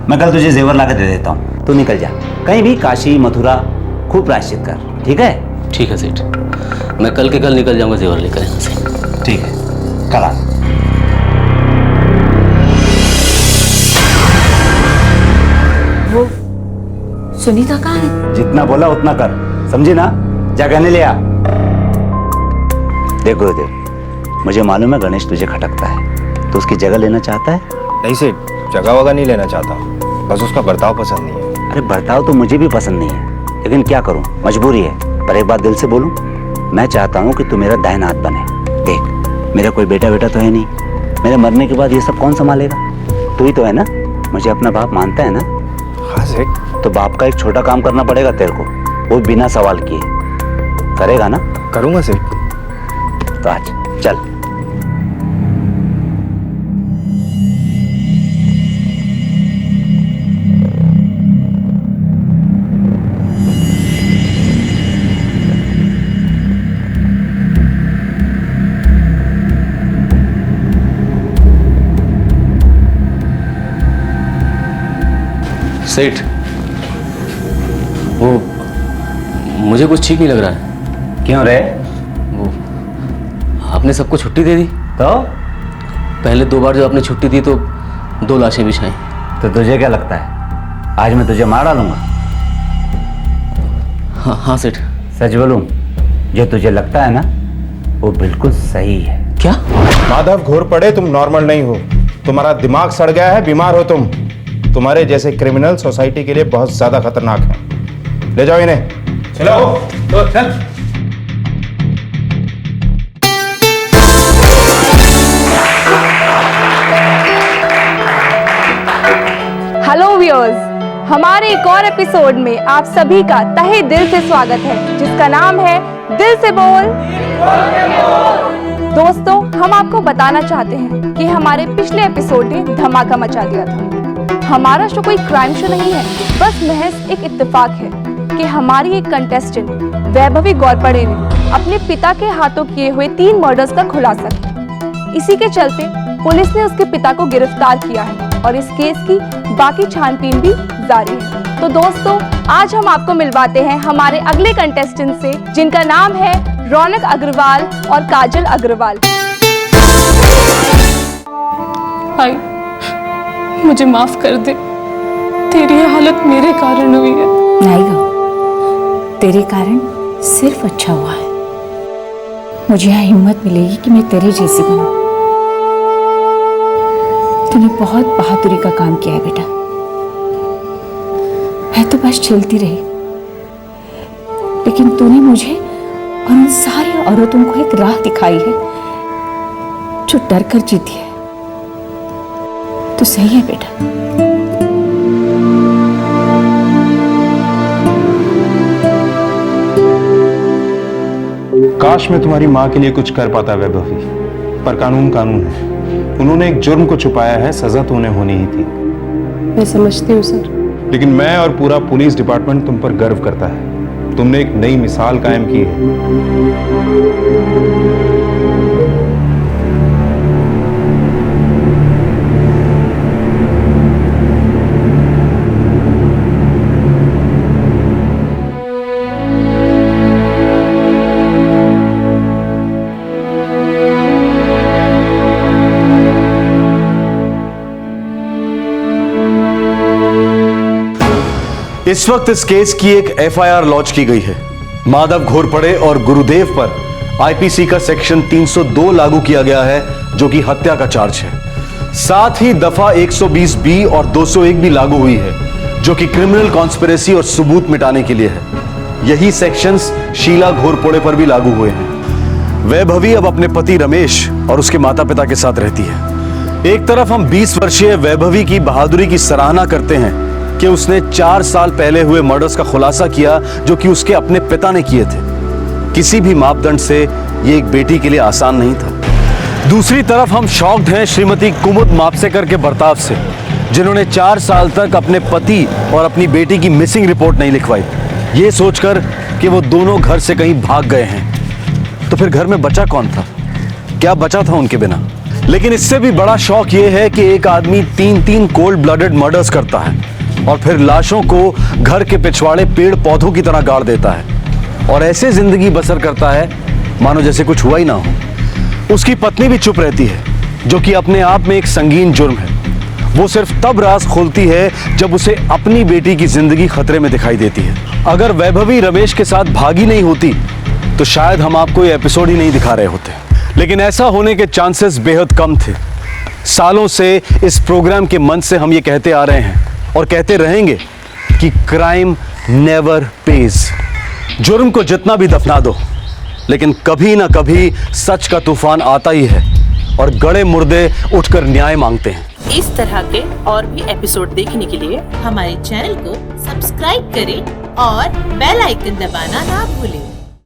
मैं कल तुझे जेवर ला के दे देता हूँ, तू निकल जा कहीं भी, काशी मथुरा, खूब प्रायश्चित कर। ठीक है? ठीक है सेठ, मैं कल के कल निकल जाऊंगा जेवर लेकर यहाँ से। ठीक है, कल आ। वो सुनीता कहाँ है? जितना बोला उतना कर, समझे ना? जा कहने ले आ। देख गुरुदेव, मुझे मालूम है गणेश तुझे खटकता है, तो उसकी जगह लेना चाहता है। नहीं सेठ, जगह वगह नहीं लेना चाहता। बस उसका बर्ताव पसंद नहीं है। अरे बर्ताव तो मुझे भी पसंद नहीं है, लेकिन क्या करूं, मजबूरी है। पर एक बात दिल से बोलूं, मैं चाहता हूं कि तू मेरा दाहिना हाथ बने। देख, मेरा कोई बेटा बेटा तो है नहीं, मेरे मरने के बाद ये सब कौन संभालेगा? तू ही तो है ना, मुझे अपना बाप मानता है ना? हाँ सेठ। तो बाप का एक छोटा काम करना पड़ेगा तेरे को, वो बिना सवाल किए। करेगा ना? करूंगा सेठ। तो आज चल। सेठ, वो मुझे कुछ ठीक नहीं लग रहा है। क्यों रे? वो आपने सबको छुट्टी दे दी तो? पहले 2 बार जो आपने छुट्टी दी तो 2 लाशें बिछाई। तो तुझे क्या लगता है आज मैं तुझे मार डालूंगा? हाँ सेठ। सच बोलूं, जो तुझे लगता है ना वो बिल्कुल सही है। क्या? माधव घोरपड़े, तुम नॉर्मल नहीं हो, तुम्हारा दिमाग सड़ गया है, बीमार हो तुम। तुम्हारे जैसे क्रिमिनल सोसाइटी के लिए बहुत ज्यादा खतरनाक है। ले जाओ इन्हें। चलो तो चल। हेलो व्यूअर्स, हमारे एक और एपिसोड में आप सभी का तहे दिल से स्वागत है, जिसका नाम है दिल से बोल। दोस्तों, हम आपको बताना चाहते हैं कि हमारे पिछले एपिसोड ने धमाका मचा दिया था। हमारा शो कोई क्राइम शो नहीं है, बस महज एक इत्तेफाक है कि हमारी एक कंटेस्टेंट वैभवी गौरपड़े ने अपने पिता के हाथों किए हुए 3 मर्डर्स का खुलासा किया। इसी के चलते पुलिस ने उसके पिता को गिरफ्तार किया है और इस केस की बाकी छानबीन भी जारी है। तो दोस्तों, आज हम आपको मिलवाते हैं हमारे अगले कंटेस्टेंट से, जिनका नाम है रौनक अग्रवाल और काजल अग्रवाल। भाई, मुझे माफ कर दे, तेरी ये हालत मेरे कारण हुई है। नहीं गो, तेरे कारण सिर्फ अच्छा हुआ है। मुझे यहाँ हिम्मत मिलेगी कि मैं तेरे जैसी बनूं। तूने बहुत बहादुरी का काम किया है बेटा। मैं तो बस चलती रही, लेकिन तूने मुझे और उन सारी औरतों को एक राह दिखाई है जो डर कर जीती है। तो सही है बेटा। काश मैं तुम्हारी माँ के लिए कुछ कर पाता वैभवी, पर कानून कानून है। उन्होंने एक जुर्म को छुपाया है, सजा तो उन्हें होनी ही थी। मैं समझती हूँ सर, लेकिन मैं और पूरा पुलिस डिपार्टमेंट तुम पर गर्व करता है। तुमने एक नई मिसाल कायम की है। इस वक्त इस केस की एक एफआईआर लॉन्च की गई है। माधव घोरपड़े और गुरुदेव पर आईपीसी का सेक्शन 302 लागू किया गया है, जो कि हत्या का चार्ज है। साथ ही दफा 120B और 201 भी लागू हुई है, जो कि क्रिमिनल कॉन्स्पिरेसी और सबूत मिटाने के लिए है। यही सेक्शंस शीला घोरपड़े पर भी लागू हुए हैं। वैभवी अब अपने पति रमेश और उसके माता पिता के साथ रहती है। एक तरफ हम 20 वर्षीय वैभवी की बहादुरी की सराहना करते हैं कि उसने 4 साल पहले हुए मर्डर्स का खुलासा किया, जो कि उसके अपने पिता ने किए थे। किसी भी मापदंड से ये एक बेटी के लिए आसान नहीं था। दूसरी तरफ हम शॉक्ड हैं श्रीमती कुमुद मापसेकर के बर्ताव से, जिन्होंने 4 साल तक अपने पति और अपनी बेटी की मिसिंग रिपोर्ट नहीं लिखवाई, ये सोचकर कि वो दोनों घर से कहीं भाग गए हैं। तो फिर घर में बचा कौन था? क्या बचा था उनके बिना? लेकिन इससे भी बड़ा शौक ये है कि एक आदमी 3-3 कोल्ड ब्लडेड मर्डर्स करता है और फिर लाशों को घर के पिछवाड़े पेड़ पौधों की तरह गाड़ देता है और ऐसे जिंदगी बसर करता है मानो जैसे कुछ हुआ ही ना हो। उसकी पत्नी भी चुप रहती है, जो कि अपने आप में एक संगीन जुर्म है। वो सिर्फ तब राज खोलती है जब उसे अपनी बेटी की जिंदगी खतरे में दिखाई देती है। अगर वैभवी रमेश के साथ भागी नहीं होती तो शायद हम आपको ये एपिसोड ही नहीं दिखा रहे होते, लेकिन ऐसा होने के चांसेस बेहद कम थे। सालों से इस प्रोग्राम के मंच से हम ये कहते आ रहे हैं और कहते रहेंगे कि क्राइम नेवर पेज। जुर्म को जितना भी दफना दो, लेकिन कभी ना कभी सच का तूफान आता ही है और गड़े मुर्दे उठकर न्याय मांगते हैं। इस तरह के और भी एपिसोड देखने के लिए हमारे चैनल को सब्सक्राइब करें और बेल आइकन दबाना ना भूलें।